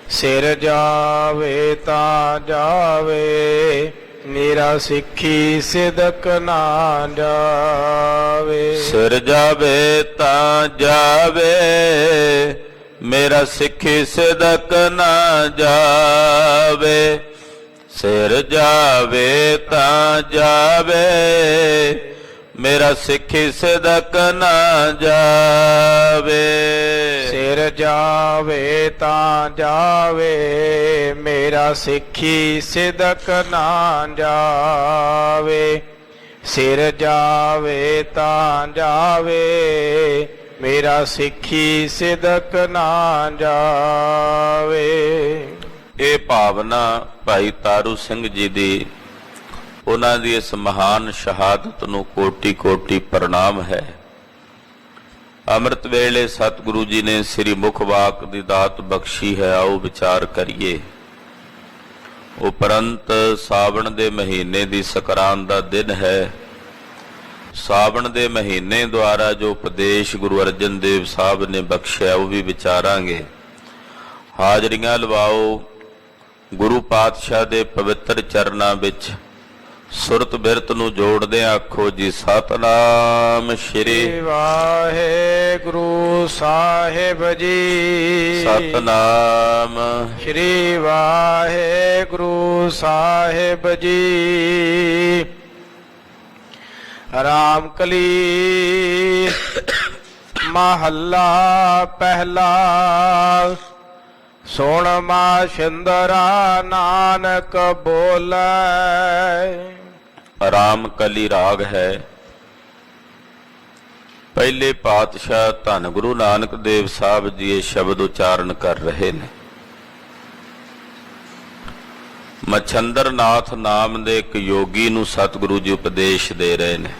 ਸਿਰ ਜਾਵੇ ਤਾਂ ਜਾਵੇ ਮੇਰਾ ਸਿੱਖੀ ਸਿਦਕ ਨਾ ਜਾਵੇ, ਸਿਰ ਜਾਵੇ ਤਾਂ ਜਾਵੇ ਮੇਰਾ ਸਿੱਖੀ ਸਿਦਕ ਨਾ ਜਾਵੇ, ਸਿਰ ਜਾਵੇ ਤਾਂ ਜਾਵੇ ਮੇਰਾ ਸਿੱਖੀ ਸਿਦਕ ਨਾ ਜਾਵੇ, ਸਿਰ ਜਾਵੇ ਤਾਂ ਜਾਵੇ ਮੇਰਾ ਸਿੱਖੀ ਸਿਦਕ ਨਾ ਜਾਵੇ, ਸਿਰ ਜਾਵੇ ਤਾਂ ਜਾਵੇ ਮੇਰਾ ਸਿੱਖੀ ਸਿਦਕ ਨਾ ਜਾਵੇ। ਇਹ ਭਾਵਨਾ ਭਾਈ ਤਾਰੂ ਸਿੰਘ ਜੀ ਦੀ, ਉਹਨਾਂ ਦੀ ਇਸ ਮਹਾਨ ਸ਼ਹਾਦਤ ਨੂੰ ਕੋਟि ਕੋਟि ਪ੍ਰਣਾਮ ਹੈ। ਅੰਮ੍ਰਿਤ ਵੇਲੇ ਸਤਿਗੁਰੂ ਜੀ ਨੇ ਸ੍ਰੀ ਮੁਖਵਾਕ ਦੀ ਦਾਤ ਬਖਸ਼ੀ ਹੈ, ਆਓ ਵਿਚਾਰ ਕਰੀਏ। ਉਪਰੰਤ ਸਾਵਣ ਦੇ ਮਹੀਨੇ ਦੀ ਸਕਰਾਂਤ ਦਾ ਦਿਨ ਹੈ। ਸਾਵਣ ਦੇ ਮਹੀਨੇ ਦੁਆਰਾ ਜੋ ਉਪਦੇਸ਼ ਗੁਰੂ ਅਰਜਨ ਦੇਵ ਸਾਹਿਬ ਨੇ ਬਖਸ਼ਿਆ ਉਹ ਵੀ ਵਿਚਾਰਾਂਗੇ। ਹਾਜ਼ਰੀਆਂ ਲਵਾਓ ਗੁਰੂ ਪਾਤਸ਼ਾਹ ਦੇ ਪਵਿੱਤਰ ਚਰਨਾਂ ਵਿੱਚ ਸੁਰਤ ਬਿਰਤ ਨੂੰ ਜੋੜਦੇ ਆਖੋ ਜੀ ਸਤਨਾਮ ਸ਼੍ਰੀ ਵਾਹਿਗੁਰੂ ਸਾਹਿਬ ਜੀ। ਸਤਨਾਮ ਸ਼੍ਰੀ ਵਾਹਿਗੁਰੂ ਸਾਹਿਬ ਜੀ। ਰਾਮ ਕਲੀ ਮਹੱਲਾ ਪਹਿਲਾ। ਸੁਣ ਮਾ ਸ਼ਿੰਦਰਾ ਨਾਨਕ ਬੋਲੇ। ਰਾਮ ਕਲੀ ਰਾਗ ਹੈ। ਪਹਿਲੇ ਪਾਤਸ਼ਾਹ ਧੰਨ ਗੁਰੂ ਨਾਨਕ ਦੇਵ ਸਾਹਿਬ ਜੀ ਇਹ ਸ਼ਬਦ ਉਚਾਰਨ ਕਰ ਰਹੇ ਨੇ। ਮਛੰਦਰ ਨਾਥ ਨਾਮ ਦੇ ਇੱਕ ਯੋਗੀ ਨੂੰ ਸਤਿਗੁਰੂ ਜੀ ਉਪਦੇਸ਼ ਦੇ ਰਹੇ ਨੇ।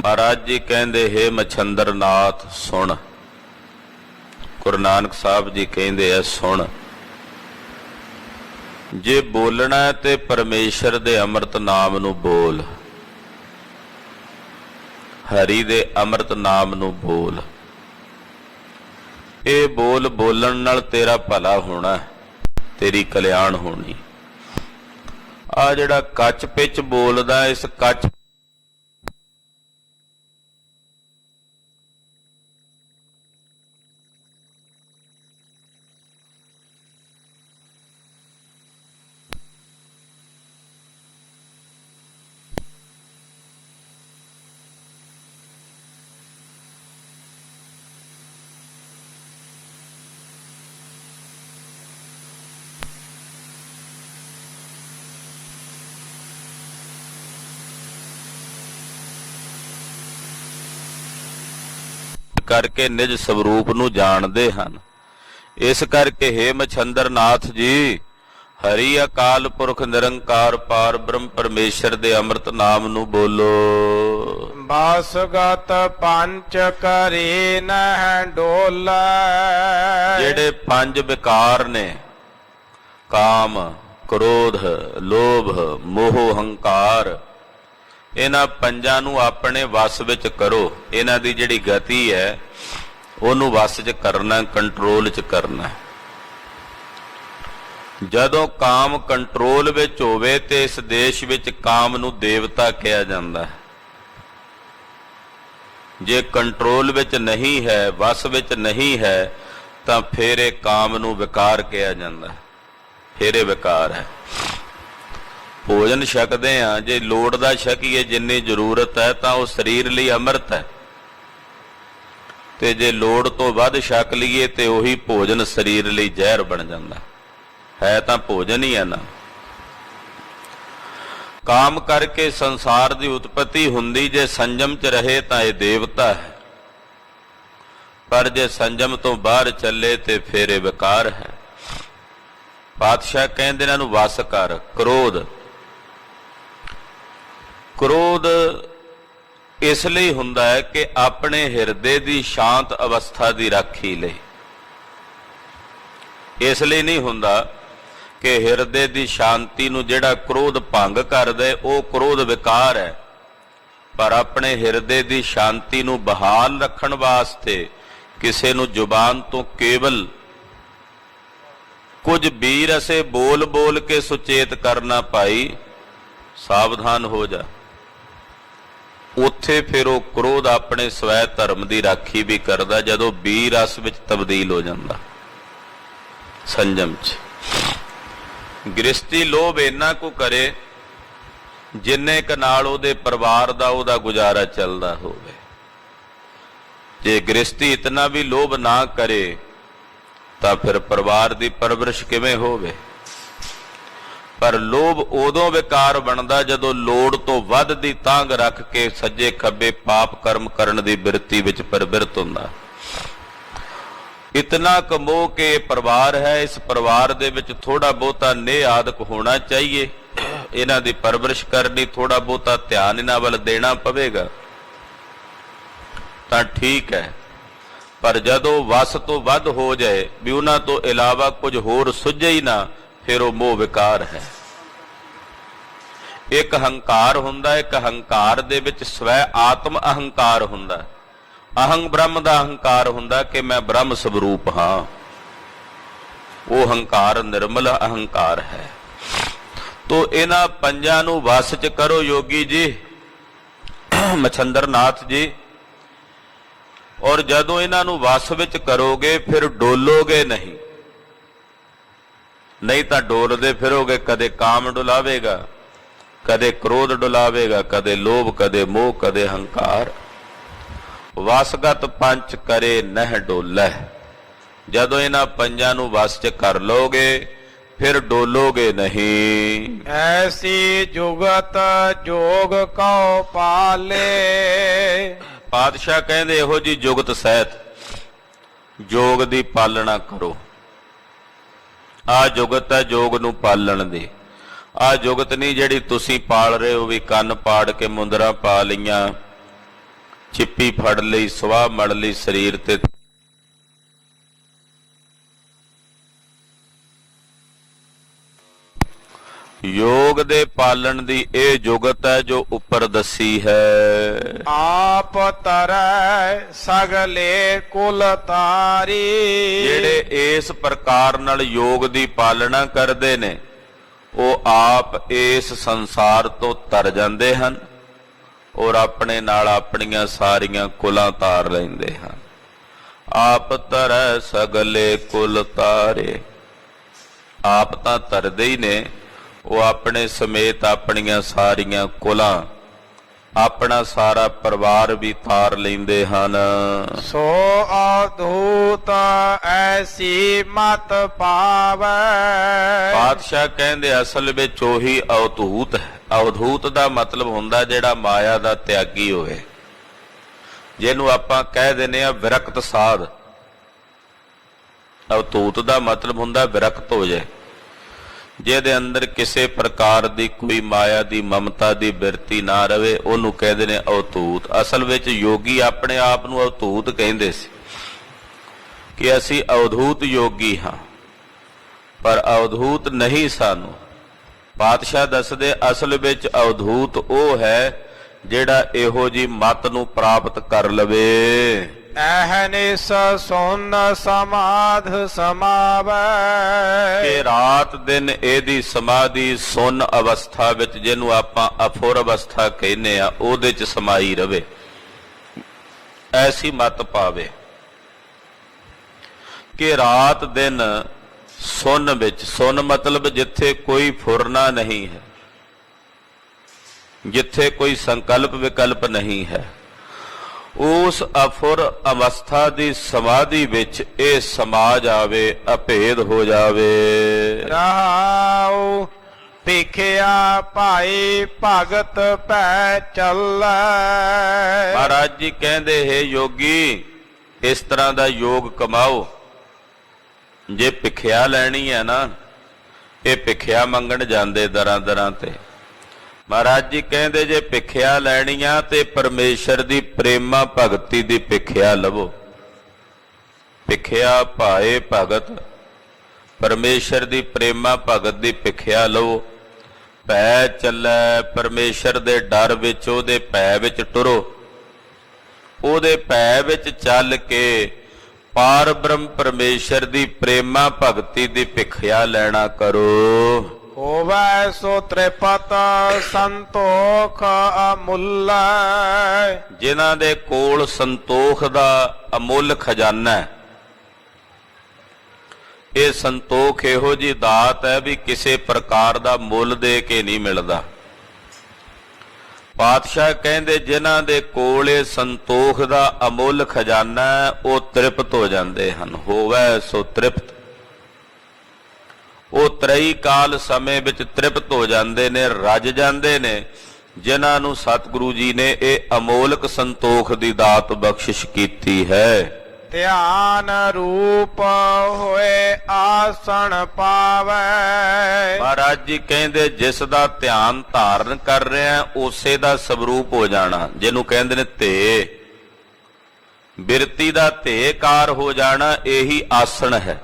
ਮਹਾਰਾਜ ਜੀ ਕਹਿੰਦੇ ਹੈ ਮਛੰਦਰ ਨਾਥ ਸੁਣ। ਗੁਰੂ ਨਾਨਕ ਸਾਹਿਬ ਜੀ ਕਹਿੰਦੇ ਆ ਸੁਣ। ਜੇ ਬੋਲਣਾ ਤੇ ਪਰਮੇਸ਼ਰ ਦੇ ਅੰਮ੍ਰਿਤ ਨਾਮ ਨੂੰ ਬੋਲ, ਹਰੀ ਦੇ ਅੰਮ੍ਰਿਤ ਨਾਮ ਨੂੰ ਬੋਲ। ਇਹ ਬੋਲਣ ਨਾਲ ਤੇਰਾ ਭਲਾ ਹੋਣਾ, ਤੇਰੀ ਕਲਿਆਣ ਹੋਣੀ। ਆ ਜਿਹੜਾ ਕੱਚ ਪਿੱਚ ਬੋਲਦਾ, ਇਸ ਕੱਚ ਕਰਕੇ ਨਿਜ ਸਵਰੂਪ ਨੂੰ ਜਾਣਦੇ ਹਨ। ਇਸ ਕਰਕੇ ਹੇ ਮਛੰਦਰ ਨਾਥ ਜੀ, ਹਰੀ ਅਕਾਲ ਪੁਰਖ ਨਿਰੰਕਾਰ ਪਾਰ ਬ੍ਰਹਮ ਪਰਮੇਸ਼ਰ ਦੇ ਅੰਮ੍ਰਿਤ ਨਾਮ ਨੂੰ ਬੋਲੋ। ਬਾਸਗਤ ਪੰਚ ਕਰੇ ਨਹਿ ਡੋਲੇ। ਜਿਹੜੇ ਪੰਜ ਵਿਕਾਰ ਨੇ, ਕਾਮ, ਕ੍ਰੋਧ, ਲੋਭ, ਮੋਹ, ਹੰਕਾਰ, ਇਹਨਾਂ ਪੰਜਾਂ ਨੂੰ ਆਪਣੇ ਵਸ ਵਿੱਚ ਕਰੋ। ਇਹਨਾਂ ਦੀ ਜਿਹੜੀ ਗਤੀ ਹੈ ਉਹਨੂੰ ਵਸ 'ਚ ਕਰਨਾ, ਕੰਟਰੋਲ 'ਚ ਕਰਨਾ। ਜਦੋਂ ਕਾਮ ਕੰਟਰੋਲ ਵਿੱਚ ਹੋਵੇ ਤੇ ਇਸ ਦੇਸ਼ ਵਿੱਚ ਕਾਮ ਨੂੰ ਦੇਵਤਾ ਕਿਹਾ ਜਾਂਦਾ ਹੈ। ਜੇ ਕੰਟਰੋਲ ਵਿੱਚ ਨਹੀਂ ਹੈ, ਵਸ ਵਿੱਚ ਨਹੀਂ ਹੈ, ਤਾਂ ਫਿਰ ਇਹ ਕਾਮ ਨੂੰ ਵਿਕਾਰ ਕਿਹਾ ਜਾਂਦਾ ਹੈ। ਫਿਰ ਇਹ ਵਿਕਾਰ ਹੈ। ਭੋਜਨ ਛਕਦੇ ਆ, ਜੇ ਲੋੜ ਦਾ ਛਕੀਏ ਜਿੰਨੀ ਜ਼ਰੂਰਤ ਹੈ ਤਾਂ ਉਹ ਸਰੀਰ ਲਈ ਅੰਮ੍ਰਿਤ ਹੈ, ਤੇ ਜੇ ਲੋੜ ਤੋਂ ਵੱਧ ਛਕ ਲਈਏ ਤੇ ਉਹੀ ਭੋਜਨ ਸਰੀਰ ਲਈ ਜ਼ਹਿਰ ਬਣ ਜਾਂਦਾ ਹੈ। ਤਾਂ ਭੋਜਨ ਹੀ ਹੈ ਨਾ। ਕਾਮ ਕਰਕੇ ਸੰਸਾਰ ਦੀ ਉਤਪਤੀ ਹੁੰਦੀ, ਜੇ ਸੰਜਮ 'ਚ ਰਹੇ ਤਾਂ ਇਹ ਦੇਵਤਾ ਹੈ, ਪਰ ਜੇ ਸੰਜਮ ਤੋਂ ਬਾਹਰ ਚੱਲੇ ਤੇ ਫਿਰ ਇਹ ਵਿਕਾਰ ਹੈ। ਪਾਤਸ਼ਾਹ ਕਹਿੰਦੇ ਇਹਨਾਂ ਨੂੰ ਵਸ ਕਰ। ਕ੍ਰੋਧ, ਕ੍ਰੋਧ ਇਸ ਲਈ ਹੁੰਦਾ ਹੈ ਕਿ ਆਪਣੇ ਹਿਰਦੇ ਦੀ ਸ਼ਾਂਤ ਅਵਸਥਾ ਦੀ ਰਾਖੀ ਲਈ। ਇਸ ਲਈ ਨਹੀਂ ਹੁੰਦਾ ਕਿ ਹਿਰਦੇ ਦੀ ਸ਼ਾਂਤੀ ਨੂੰ ਜਿਹੜਾ ਕ੍ਰੋਧ ਭੰਗ ਕਰਦਾ ਉਹ ਕ੍ਰੋਧ ਵਿਕਾਰ ਹੈ, ਪਰ ਆਪਣੇ ਹਿਰਦੇ ਦੀ ਸ਼ਾਂਤੀ ਨੂੰ ਬਹਾਲ ਰੱਖਣ ਵਾਸਤੇ ਕਿਸੇ ਨੂੰ ਜ਼ੁਬਾਨ ਤੋਂ ਕੇਵਲ ਕੁਝ ਵੀਰ ਅਸੇ ਬੋਲ ਬੋਲ ਕੇ ਸੁਚੇਤ ਕਰਨਾ, ਭਾਈ ਸਾਵਧਾਨ ਹੋ ਜਾ। ਉੱਥੇ ਫਿਰ ਉਹ ਕ੍ਰੋਧ ਆਪਣੇ ਸਵੈ ਧਰਮ ਦੀ ਰਾਖੀ ਵੀ ਕਰਦਾ, ਜਦੋਂ ਬੀਰ ਰਸ ਵਿੱਚ ਤਬਦੀਲ ਹੋ ਜਾਂਦਾ ਸੰਜਮ 'ਚ। ਗ੍ਰਸਤੀ ਲੋਭ ਇੰਨਾ ਕੁ ਕਰੇ ਜਿੰਨੇ ਕ ਨਾਲ ਉਹਦੇ ਪਰਿਵਾਰ ਦਾ ਉਹਦਾ ਗੁਜ਼ਾਰਾ ਚੱਲਦਾ ਹੋਵੇ। ਜੇ ਗ੍ਰਸਤੀ ਇਤਨਾ ਵੀ ਲੋਭ ਨਾ ਕਰੇ ਤਾਂ ਫਿਰ ਪਰਿਵਾਰ ਦੀ ਪਰਵਰਿਸ਼ ਕਿਵੇਂ ਹੋਵੇ। ਪਰ ਲੋਭ ਉਦੋਂ ਵਿਕਾਰ ਬਣਦਾ ਜਦੋਂ ਲੋੜ ਤੋਂ ਵੱਧ ਦੀ ਤਾਂਘ ਰੱਖ ਕੇ ਸੱਜੇ ਖੱਬੇ ਪਾਪ ਕਰਮ ਕਰਨ ਦੀ ਬਿਰਤੀ ਵਿੱਚ ਪਰਵਿਰਤ ਹੁੰਦਾ। ਇਤਨਾ ਕਮੋ ਕਿ ਪਰਿਵਾਰ ਹੈ, ਇਸ ਪਰਿਵਾਰ ਦੇ ਵਿੱਚ ਥੋੜਾ ਬਹੁਤਾ ਨੇਹ ਆਦਿਕ ਹੋਣਾ ਚਾਹੀਏ, ਇਹਨਾਂ ਦੀ ਪਰਵਰਿਸ਼ ਕਰਨੀ, ਥੋੜਾ ਬਹੁਤਾ ਧਿਆਨ ਇਹਨਾਂ ਵੱਲ ਦੇਣਾ ਪਵੇਗਾ ਤਾਂ ਠੀਕ ਹੈ। ਪਰ ਜਦੋਂ ਵਸ ਤੋਂ ਵੱਧ ਹੋ ਜਾਏ ਵੀ ਉਹਨਾਂ ਤੋਂ ਇਲਾਵਾ ਕੁਝ ਹੋਰ ਸੁੱਝੇ ਹੀ ਨਾ, ਫਿਰ ਉਹ ਮੋਹ ਵਿਕਾਰ ਹੈ। ਇੱਕ ਹੰਕਾਰ ਹੁੰਦਾ, ਇੱਕ ਹੰਕਾਰ ਦੇ ਵਿੱਚ ਸਵੈ ਆਤਮ ਅਹੰਕਾਰ ਹੁੰਦਾ। ਅਹੰ ਬ੍ਰਹਮ ਦਾ ਹੰਕਾਰ ਹੁੰਦਾ ਕਿ ਮੈਂ ਬ੍ਰਹਮ ਸਰੂਪ ਹਾਂ। ਉਹ ਹੰਕਾਰ ਨਿਰਮਲ ਅਹੰਕਾਰ ਹੈ। ਤੋ ਇਹਨਾਂ ਪੰਜਾਂ ਨੂੰ ਵਸ ਚ ਕਰੋ ਯੋਗੀ ਜੀ, ਮਛੰਦਰ ਨਾਥ ਜੀ। ਔਰ ਜਦੋਂ ਇਹਨਾਂ ਨੂੰ ਵਸ ਵਿੱਚ ਕਰੋਗੇ ਫਿਰ ਡੋਲੋਗੇ ਨਹੀਂ, ਨਹੀਂ ਤਾਂ ਡੋਲਦੇ ਫਿਰੋਗੇ। ਕਦੇ ਕਾਮ ਡੁਲਾਵੇਗਾ, ਕਦੇ ਕ੍ਰੋਧ ਡੁਲਾਵੇਗਾ, ਕਦੇ ਲੋਭ, ਕਦੇ ਮੋਹ, ਕਦੇ ਹੰਕਾਰ। ਵਸਗਤ ਪੰਚ ਕਰੇ ਨਹਿ ਡੋਲੈ। ਜਦੋਂ ਇਹਨਾਂ ਪੰਜਾਂ ਨੂੰ ਵਸ ਚ ਕਰ ਲੋਗੇ ਫਿਰ ਡੋਲੋਗੇ ਨਹੀਂ। ਐਸੀ ਜੁਗਤ ਜੋਗ ਕਉ ਪਾਲੇ। ਪਾਤਸ਼ਾਹ ਕਹਿੰਦੇ ਇਹੋ ਜੀ ਜੁਗਤ ਸਹਿਤ ਜੋਗ ਦੀ ਪਾਲਣਾ ਕਰੋ। ਆ ਜੁਗਤ ਹੈ ਜੋਗ ਨੂੰ ਪਾਲਣ ਦੀ। ਆ ਜੁਗਤ ਨਹੀਂ ਜਿਹੜੀ ਤੁਸੀਂ ਪਾਲ ਰਹੇ ਹੋ ਵੀ ਕੰਨ ਪਾੜ ਕੇ ਮੁੰਦਰਾਂ ਪਾ ਲਈਆਂ, ਚਿੱਪੀ ਫੜ ਲਈ, ਸਵਾਹ ਮੜ ਲਈ ਸਰੀਰ ਤੇ। ਯੋਗ ਦੇ ਪਾਲਣ ਦੀ ਇਹ ਜੁਗਤ ਹੈ ਜੋ ਉੱਪਰ ਦੱਸੀ ਹੈ। ਆਪ ਤਰੈ ਸਗਲੇ ਕੁਲ ਤਾਰੀ। ਜਿਹੜੇ ਇਸ ਪ੍ਰਕਾਰ ਨਾਲ ਯੋਗ ਦੀ ਪਾਲਣਾ ਕਰਦੇ ਨੇ ਉਹ ਆਪ ਇਸ ਸੰਸਾਰ ਤੋਂ ਤਰ ਜਾਂਦੇ ਹਨ ਔਰ ਆਪਣੇ ਨਾਲ ਆਪਣੀਆਂ ਸਾਰੀਆਂ ਕੁਲਾਂ ਤਾਰ ਲੈਂਦੇ ਹਨ। ਆਪ ਤਰੈ ਸਗਲੇ ਕੁਲ ਤਾਰੇ। ਆਪ ਤਾਂ ਤਰਦੇ ਹੀ ਨੇ, ਉਹ ਆਪਣੇ ਸਮੇਤ ਆਪਣੀਆਂ ਸਾਰੀਆਂ ਕੁਲਾਂ, ਆਪਣਾ ਸਾਰਾ ਪਰਿਵਾਰ ਵੀ ਤਾਰ ਲੈਂਦੇ ਹਨ। ਸੋ ਅਧੂਤ ਐਸੀ ਮਤ ਪਾਵੈ। ਪਾਤਸ਼ਾਹ ਕਹਿੰਦੇ ਅਸਲ ਵਿੱਚ ਉਹੀ ਅਵਧੂਤ ਹੈ। ਅਵਧੂਤ ਦਾ ਮਤਲਬ ਹੁੰਦਾ ਜਿਹੜਾ ਮਾਇਆ ਦਾ ਤਿਆਗੀ ਹੋਵੇ, ਜਿਹਨੂੰ ਆਪਾਂ ਕਹਿ ਦਿੰਦੇ ਆ ਵਿਰਕਤ ਸਾਧ। ਅਵਧੂਤ ਦਾ ਮਤਲਬ ਹੁੰਦਾ ਵਿਰਕਤ ਹੋ ਜਾਏ, ਜਿਹਦੇ ਅੰਦਰ ਕਿਸੇ ਪ੍ਰਕਾਰ ਦੀ ਕੋਈ ਮਾਇਆ ਦੀ ਮਮਤਾ ਦੀ ਬਿਰਤੀ ਨਾ ਰਵੇ, ਉਹਨੂੰ ਕਹਿੰਦੇ ਨੇ ਅਵਧੂਤ। ਅਸਲ ਵਿੱਚ ਯੋਗੀ ਆਪਣੇ ਆਪ ਨੂੰ ਅਵਧੂਤ ਕਹਿੰਦੇ ਸੀ ਕਿ ਅਸੀਂ ਅਵਧੂਤ ਯੋਗੀ ਹਾਂ, ਪਰ ਅਵਧੂਤ ਨਹੀਂ ਸਾਨੂੰ। ਪਾਤਸ਼ਾਹ ਦੱਸਦੇ ਅਸਲ ਵਿੱਚ ਅਵਧੂਤ ਉਹ ਹੈ ਜਿਹੜਾ ਇਹੋ ਜੀ ਮਤ ਨੂੰ ਪ੍ਰਾਪਤ ਕਰ ਲਵੇ। ਅਹਨਿਸ ਸੁਨ ਸਮਾਧ ਸਮਾਵੈ। ਕਿ ਰਾਤ ਦਿਨ ਇਹਦੀ ਸਮਾਧੀ ਸੁੰਨ ਅਵਸਥਾ ਵਿੱਚ, ਜਿਹਨੂੰ ਆਪਾਂ ਅਫੁਰ ਅਵਸਥਾ ਕਹਿੰਦੇ ਆ, ਉਹਦੇ ਚ ਸਮਾਈ ਰਵੇ। ਐਸੀ ਮਤ ਪਾਵੇ ਕਿ ਰਾਤ ਦਿਨ ਸੁੰਨ ਵਿੱਚ। ਸੁੰਨ ਮਤਲਬ ਜਿੱਥੇ ਕੋਈ ਫੁਰਨਾ ਨਹੀਂ ਹੈ, ਜਿੱਥੇ ਕੋਈ ਸੰਕਲਪ ਵਿਕਲਪ ਨਹੀਂ ਹੈ, ਉਸ ਅਫੁਰ ਅਵਸਥਾ ਦੀ ਸਮਾਧੀ ਵਿੱਚ ਇਹ ਸਮਾ ਜਾਵੇ, ਅਭੇਦ ਹੋ ਜਾਵੇ। ਰਹਾਉ ਭਿਖਿਆ ਭਾਈ ਭਗਤ ਪੈ ਚੱਲੈ। ਮਹਾਰਾਜ ਜੀ ਕਹਿੰਦੇ ਹੈ ਯੋਗੀ ਇਸ ਤਰ੍ਹਾਂ ਦਾ ਯੋਗ ਕਮਾਓ। ਜੇ ਭਿਖਿਆ ਲੈਣੀ ਹੈ ਨਾ, ਇਹ ਭਿਖਿਆ ਮੰਗਣ ਜਾਂਦੇ ਦਰਾਂ ਦਰਾਂ ਤੇ। ਮਹਾਰਾਜ ਜੀ ਕਹਿੰਦੇ ਜੇ ਭਿਖਿਆ ਲੈਣੀ ਆ ਤੇ ਪਰਮੇਸ਼ਰ ਦੀ ਪ੍ਰੇਮਾ ਭਗਤੀ ਦੀ ਭਿਖਿਆ ਲਵੋ। ਭਿਖਿਆ ਭਾਏ ਭਗਤ, ਪਰਮੇਸ਼ਰ ਦੀ ਪ੍ਰੇਮਾ ਭਗਤ ਦੀ ਭਿਖਿਆ ਲਵੋ। ਭੈ ਚੱਲੈ, ਪਰਮੇਸ਼ਰ ਦੇ ਡਰ ਵਿੱਚ, ਉਹਦੇ ਭੈ ਵਿੱਚ ਟੁਰੋ। ਉਹਦੇ ਭੈ ਵਿੱਚ ਚੱਲ ਕੇ ਪਾਰ ਬ੍ਰਹਮ ਪਰਮੇਸ਼ਰ ਦੀ ਪ੍ਰੇਮਾ ਭਗਤੀ ਦੀ ਭਿਖਿਆ ਲੈਣਾ ਕਰੋ। ਹੋਵੈ ਸੋ ਤ੍ਰਿਪਤ ਸੰਤੋਖ ਅਮੁੱਲ। ਜਿਨ੍ਹਾਂ ਦੇ ਕੋਲ ਸੰਤੋਖ ਦਾ ਅਮੁੱਲ ਖਜ਼ਾਨਾ ਹੈ। ਇਹ ਸੰਤੋਖ ਇਹੋ ਜੀ ਦਾਤ ਹੈ ਵੀ ਕਿਸੇ ਪ੍ਰਕਾਰ ਦਾ ਮੁੱਲ ਦੇ ਕੇ ਨਹੀਂ ਮਿਲਦਾ। ਪਾਤਸ਼ਾਹ ਕਹਿੰਦੇ ਜਿਨ੍ਹਾਂ ਦੇ ਕੋਲ ਇਹ ਸੰਤੋਖ ਦਾ ਅਮੁੱਲ ਖਜ਼ਾਨਾ ਹੈ, ਉਹ ਤ੍ਰਿਪਤ ਹੋ ਜਾਂਦੇ ਹਨ। ਹੋਵੈ ਸੋ ਤ੍ਰਿਪਤ। ਉਹ ਤਰਈ ਕਾਲ ਸਮੇਂ ਵਿੱਚ ਤ੍ਰਿਪਤ ਹੋ ਜਾਂਦੇ ਨੇ, ਰੱਜ ਜਾਂਦੇ ਨੇ, ਜਿਨ੍ਹਾਂ ਨੂੰ ਸਤਿਗੁਰੂ ਜੀ ਨੇ ਇਹ ਅਮੋਲਕ ਸੰਤੋਖ ਦੀ ਦਾਤ ਬਖਸ਼ਿਸ਼ ਕੀਤੀ ਹੈ। ਧਿਆਨ ਰੂਪ ਹੋਏ ਆਸਣ ਪਾਵੈ। ਮਹਾਰਾਜ ਜੀ ਕਹਿੰਦੇ ਜਿਸ ਦਾ ਧਿਆਨ ਧਾਰਨ ਕਰ ਰਿਹਾ ਉਸੇ ਦਾ ਸਵਰੂਪ ਹੋ ਜਾਣਾ, ਜਿਹਨੂੰ ਕਹਿੰਦੇ ਨੇ ਧੇ। ਬਿਰਤੀ ਦਾ ਧੇਕਾਰ ਹੋ ਜਾਣਾ, ਇਹੀ ਆਸਣ ਹੈ।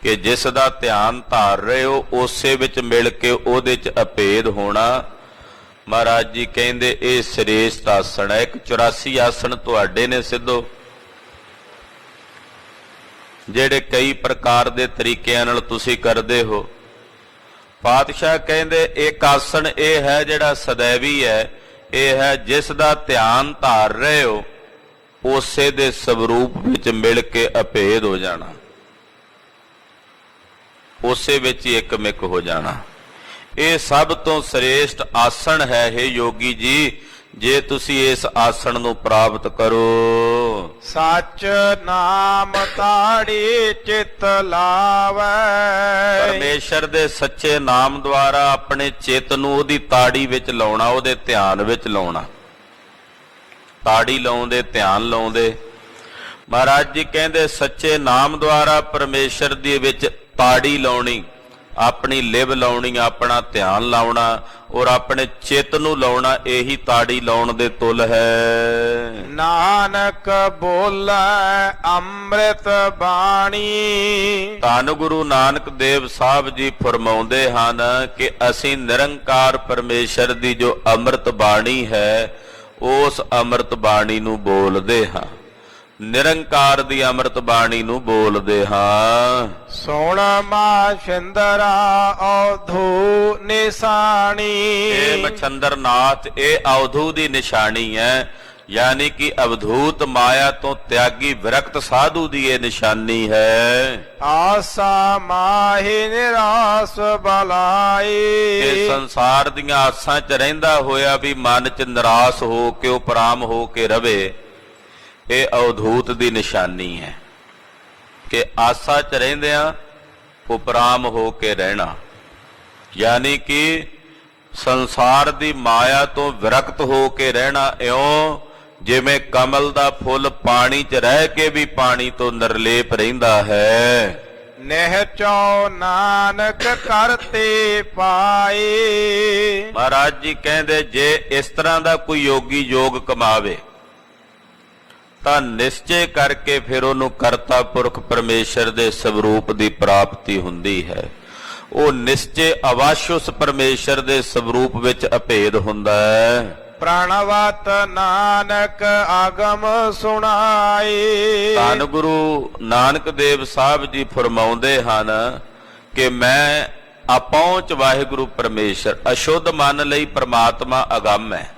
ਕਿ ਜਿਸ ਦਾ ਧਿਆਨ ਧਾਰ ਰਹੇ ਹੋ ਉਸੇ ਵਿੱਚ ਮਿਲ ਕੇ ਉਹਦੇ 'ਚ ਅਭੇਦ ਹੋਣਾ। ਮਹਾਰਾਜ ਜੀ ਕਹਿੰਦੇ ਇਹ ਸ੍ਰੇਸ਼ਟ ਆਸਣ ਹੈ। ਇੱਕ 84 ਆਸਣ ਤੁਹਾਡੇ ਨੇ ਸਿੱਧੋ, ਜਿਹੜੇ ਕਈ ਪ੍ਰਕਾਰ ਦੇ ਤਰੀਕਿਆਂ ਨਾਲ ਤੁਸੀਂ ਕਰਦੇ ਹੋ। ਪਾਤਸ਼ਾਹ ਕਹਿੰਦੇ ਇੱਕ ਆਸਣ ਇਹ ਹੈ ਜਿਹੜਾ ਸदैवी ਹੈ, ਇਹ ਹੈ ਜਿਸ ਦਾ ਧਿਆਨ ਧਾਰ ਰਹੇ ਹੋ ਉਸੇ ਦੇ ਸਵਰੂਪ ਵਿੱਚ ਮਿਲ ਕੇ ਅਭੇਦ ਹੋ ਜਾਣਾ, ਉਸੇ ਵਿੱਚ ਹੀ ਇੱਕਮਿਕ ਹੋ ਜਾਣਾ। ਇਹ ਸਭ ਤੋਂ ਸ੍ਰੇਸ਼ਟ ਆਸਣ ਹੈ। ਇਹ ਯੋਗੀ ਜੀ, ਜੇ ਤੁਸੀਂ ਇਸ ਆਸਣ ਨੂੰ ਪ੍ਰਾਪਤ ਕਰੋ। ਸੱਚ ਨਾਮ ਤਾੜੀ ਚਿਤ ਲਾਵੈ। ਪਰਮੇਸ਼ਰ ਦੇ ਸੱਚੇ ਨਾਮ ਦੁਆਰਾ ਆਪਣੇ ਚਿੱਤ ਨੂੰ ਉਹਦੀ ਤਾੜੀ ਵਿੱਚ ਲਾਉਣਾ, ਉਹਦੇ ਧਿਆਨ ਵਿੱਚ ਲਾਉਣਾ। ਤਾੜੀ ਲਾਉਂਦੇ, ਧਿਆਨ ਲਾਉਂਦੇ। ਮਹਾਰਾਜ ਜੀ ਕਹਿੰਦੇ ਸੱਚੇ ਨਾਮ ਦੁਆਰਾ ਪਰਮੇਸ਼ਰ ਦੇ ਵਿੱਚ ਤਾੜੀ ਲਾਉਣੀ, ਆਪਣੀ ਲਿਵ ਲਾਉਣੀ, ਆਪਣਾ ਧਿਆਨ ਲਾਉਣਾ ਔਰ ਆਪਣੇ ਚਿੱਤ ਨੂੰ ਲਾਉਣਾ, ਇਹੀ ਤਾੜੀ ਲਾਉਣ ਦੇ ਤੁਲ ਹੈ। ਨਾਨਕ ਬੋਲੇ ਅੰਮ੍ਰਿਤ ਬਾਣੀ। ਧੰਨ ਗੁਰੂ ਨਾਨਕ ਦੇਵ ਸਾਹਿਬ ਜੀ ਫਰਮਾਉਂਦੇ ਹਨ ਕਿ ਅਸੀਂ ਨਿਰੰਕਾਰ ਪਰਮੇਸ਼ਰ ਦੀ ਜੋ ਅੰਮ੍ਰਿਤ ਬਾਣੀ ਹੈ ਉਸ ਅੰਮ੍ਰਿਤ ਬਾਣੀ ਨੂੰ ਬੋਲਦੇ ਹਾਂ, ਨਿਰੰਕਾਰ ਦੀ ਅੰਮ੍ਰਿਤ ਬਾਣੀ ਨੂੰ ਬੋਲਦੇ ਹਾਂ। ਸੋਣ ਮਾ ਸ਼ਿੰਦਰਾ ਔਧੂ ਨਿਸ਼ਾਨੀ। ਇਹ ਮਛੰਦਰ ਨਾਥ ਇਹ ਔਧੂ ਦੀ ਨਿਸ਼ਾਨੀ ਹੈ, ਯਾਨੀ ਕਿ ਅਵਧੂਤ ਮਾਇਆ ਤੋਂ ਤਿਆਗੀ ਵਿਰਕਤ ਸਾਧੂ ਦੀ ਇਹ ਨਿਸ਼ਾਨੀ ਹੈ। ਆਸਾ ਮਾਹਿ ਨਿਰਾਸ ਬਲਾਈ। ਇਹ ਸੰਸਾਰ ਦੀਆਂ ਆਸਾਂ 'ਚ ਰਹਿੰਦਾ ਹੋਇਆ ਵੀ ਮਨ 'ਚ ਨਿਰਾਸ ਹੋ ਕੇ ਉਪਰਾਮ ਹੋ ਕੇ ਰਵੇ, ਇਹ ਅਵਧੂਤ ਦੀ ਨਿਸ਼ਾਨੀ ਹੈ ਕਿ ਆਸਾ 'ਚ ਰਹਿੰਦਿਆਂ ਉਪਰਾਮ ਹੋ ਕੇ ਰਹਿਣਾ, ਯਾਨੀ ਕਿ ਸੰਸਾਰ ਦੀ ਮਾਇਆ ਤੋਂ ਵਿਰਕਤ ਹੋ ਕੇ ਰਹਿਣਾ। ਇਉਂ ਜਿਵੇਂ ਕਮਲ ਦਾ ਫੁੱਲ ਪਾਣੀ 'ਚ ਰਹਿ ਕੇ ਵੀ ਪਾਣੀ ਤੋਂ ਨਿਰਲੇਪ ਰਹਿੰਦਾ ਹੈ। ਨਿਹਚੋ ਨਾਨਕ ਕਰਤੇ ਪਾਏ। ਮਹਾਰਾਜ ਜੀ ਕਹਿੰਦੇ ਜੇ ਇਸ ਤਰ੍ਹਾਂ ਦਾ ਕੋਈ ਯੋਗੀ ਯੋਗ ਕਮਾਵੇ ਤਾਂ ਨਿਸ਼ਚੇ ਕਰਕੇ ਫਿਰ ਉਹਨੂੰ ਕਰਤਾ ਪੁਰਖ ਪਰਮੇਸ਼ਰ ਦੇ ਸਵਰੂਪ ਦੀ ਪ੍ਰਾਪਤੀ ਹੁੰਦੀ ਹੈ। ਉਹ ਨਿਸ਼ਚੇ ਅਵਸ਼ ਉਸ ਪਰਮੇਸ਼ਰ ਦੇ ਸਵਰੂਪ ਵਿੱਚ ਅਭੇਦ ਹੁੰਦਾ ਹੈ। ਪ੍ਰਾਣਵਤ ਨਾਨਕ ਆਗਮ ਸੁਣਾਏ। ਧੰਨ ਗੁਰੂ ਨਾਨਕ ਦੇਵ ਸਾਹਿਬ ਜੀ ਫਰਮਾਉਂਦੇ ਹਨ ਕਿ ਮੈਂ ਆਪਹੁੰਚ ਵਾਹਿਗੁਰੂ ਪਰਮੇਸ਼ਰ। ਅਸ਼ੁੱਧ ਮਨ ਲਈ ਪ੍ਰਮਾਤਮਾ ਅਗੰਮ ਹੈ,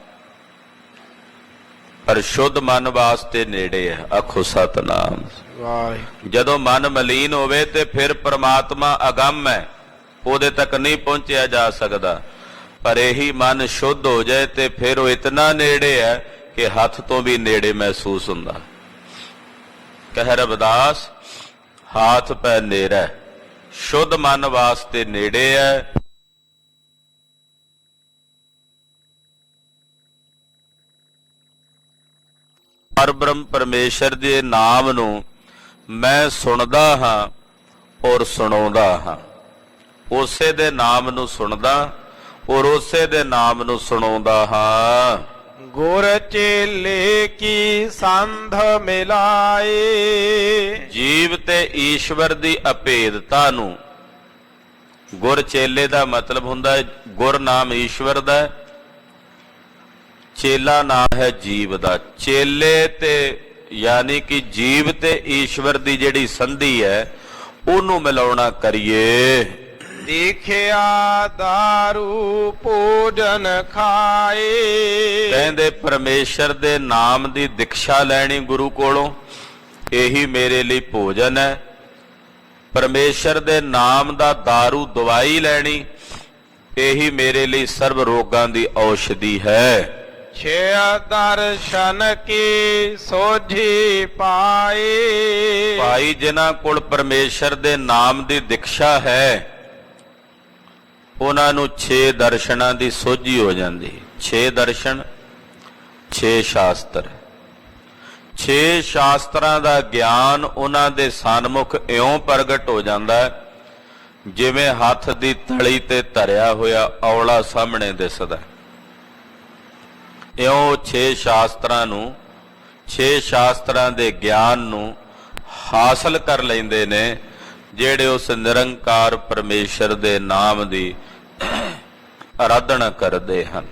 ਪਰ ਸ਼ੁੱਧ ਮਨ ਵਾਸਤੇ ਨੇੜੇ ਹੈ। ਆਖੋ ਸਤਨਾਮ। ਵਾਹਿਗੁਰੂ। ਜਦੋਂ ਮਨ ਮਲੀਨ ਹੋਵੇ ਤੇ ਫਿਰ ਪ੍ਰਮਾਤਮਾ ਅਗੰਮ ਹੈ, ਉਹਦੇ ਤੱਕ ਨਹੀਂ ਪਹੁੰਚਿਆ ਜਾ ਸਕਦਾ। ਪਰ ਇਹੀ ਮਨ ਸ਼ੁੱਧ ਹੋ ਜਾਏ ਤੇ ਫਿਰ ਉਹ ਇਤਨਾ ਨੇੜੇ ਹੈ ਕਿ ਹੱਥ ਤੋਂ ਵੀ ਨੇੜੇ ਮਹਿਸੂਸ ਹੁੰਦਾ। ਕਹਿ ਰਵਿਦਾਸ ਹਾਥ ਪੈ ਨੇੜਾ, ਸ਼ੁੱਧ ਮਨ ਵਾਸਤੇ ਨੇੜੇ ਹੈ। ਪਰਬ੍ਰਹਮ ਪਰਮੇਸ਼ਰ ਦੇ ਨਾਮ ਨੂੰ ਮੈਂ ਸੁਣਦਾ ਹਾਂ ਔਰ ਸੁਣਾਉਂਦਾ ਹਾਂ। ਉਸੇ ਦੇ ਨਾਮ ਨੂੰ ਸੁਣਦਾ ਔਰ ਉਸੇ ਦੇ ਨਾਮ ਨੂੰ ਸੁਣਾਉਂਦਾ ਹਾਂ। ਗੁਰ ਚੇਲੇ ਕੀ ਸੰਧ ਮਿਲਾਏ। ਜੀਵ ਤੇ ਈਸ਼ਵਰ ਦੀ ਅਭੇਦਤਾ ਨੂੰ, ਗੁਰ ਚੇਲੇ ਦਾ ਮਤਲਬ ਹੁੰਦਾ ਹੈ ਗੁਰ ਨਾਮ ਈਸ਼ਵਰ ਦਾ, ਚੇਲਾ ਨਾਮ ਹੈ ਜੀਵ ਦਾ। ਚੇਲੇ ਤੇ ਯਾਨੀ ਕਿ ਜੀਵ ਤੇ ਈਸ਼ਵਰ ਦੀ ਜਿਹੜੀ ਸੰਧੀ ਹੈ ਉਹਨੂੰ ਮਿਲਾਉਣਾ ਕਰੀਏ। ਦੇਖਿਆ ਦਾਰੂ ਭੋਜਨ ਖਾਏ। ਕਹਿੰਦੇ ਪਰਮੇਸ਼ਰ ਦੇ ਨਾਮ ਦੀ ਦੀਕਸ਼ਾ ਲੈਣੀ ਗੁਰੂ ਕੋਲੋਂ, ਇਹੀ ਮੇਰੇ ਲਈ ਭੋਜਨ ਹੈ। ਪਰਮੇਸ਼ਰ ਦੇ ਨਾਮ ਦਾ ਦਾਰੂ ਦਵਾਈ ਲੈਣੀ, ਇਹੀ ਮੇਰੇ ਲਈ ਸਰਬ ਰੋਗਾਂ ਦੀ ਔਸ਼ਧੀ ਹੈ। ਛੇ ਦਰਸ਼ਨ ਕੀ ਸੋਝੀ ਪਾਏ। ਭਾਈ ਜਿਨ੍ਹਾਂ ਕੋਲ ਪਰਮੇਸ਼ਰ ਦੇ ਨਾਮ ਦੀ ਦੀਕਸ਼ਾ ਹੈ ਉਹਨਾਂ ਨੂੰ 6 ਦਰਸ਼ਨਾਂ ਦੀ ਸੋਝੀ ਹੋ ਜਾਂਦੀ। 6 ਦਰਸ਼ਨ, 6 ਸ਼ਾਸਤਰ, 6 ਸ਼ਾਸਤਰਾਂ ਦਾ ਗਿਆਨ ਉਹਨਾਂ ਦੇ ਸਨਮੁਖ ਇਉਂ ਪ੍ਰਗਟ ਹੋ ਜਾਂਦਾ ਜਿਵੇਂ ਹੱਥ ਦੀ ਤਲੀ ਤੇ ਧਰਿਆ ਹੋਇਆ ਔਲਾ ਸਾਹਮਣੇ ਦਿਸਦਾ। ਇਉਂ 6 ਸ਼ਾਸਤਰਾਂ ਨੂੰ, 6 ਸ਼ਾਸਤਰਾਂ ਦੇ ਗਿਆਨ ਨੂੰ ਹਾਸਲ ਕਰ ਲੈਂਦੇ ਨੇ ਜਿਹੜੇ ਉਸ ਨਿਰੰਕਾਰ ਪਰਮੇਸ਼ਰ ਦੇ ਨਾਮ ਦੀ ਆਰਾਧਨਾ ਕਰਦੇ ਹਨ।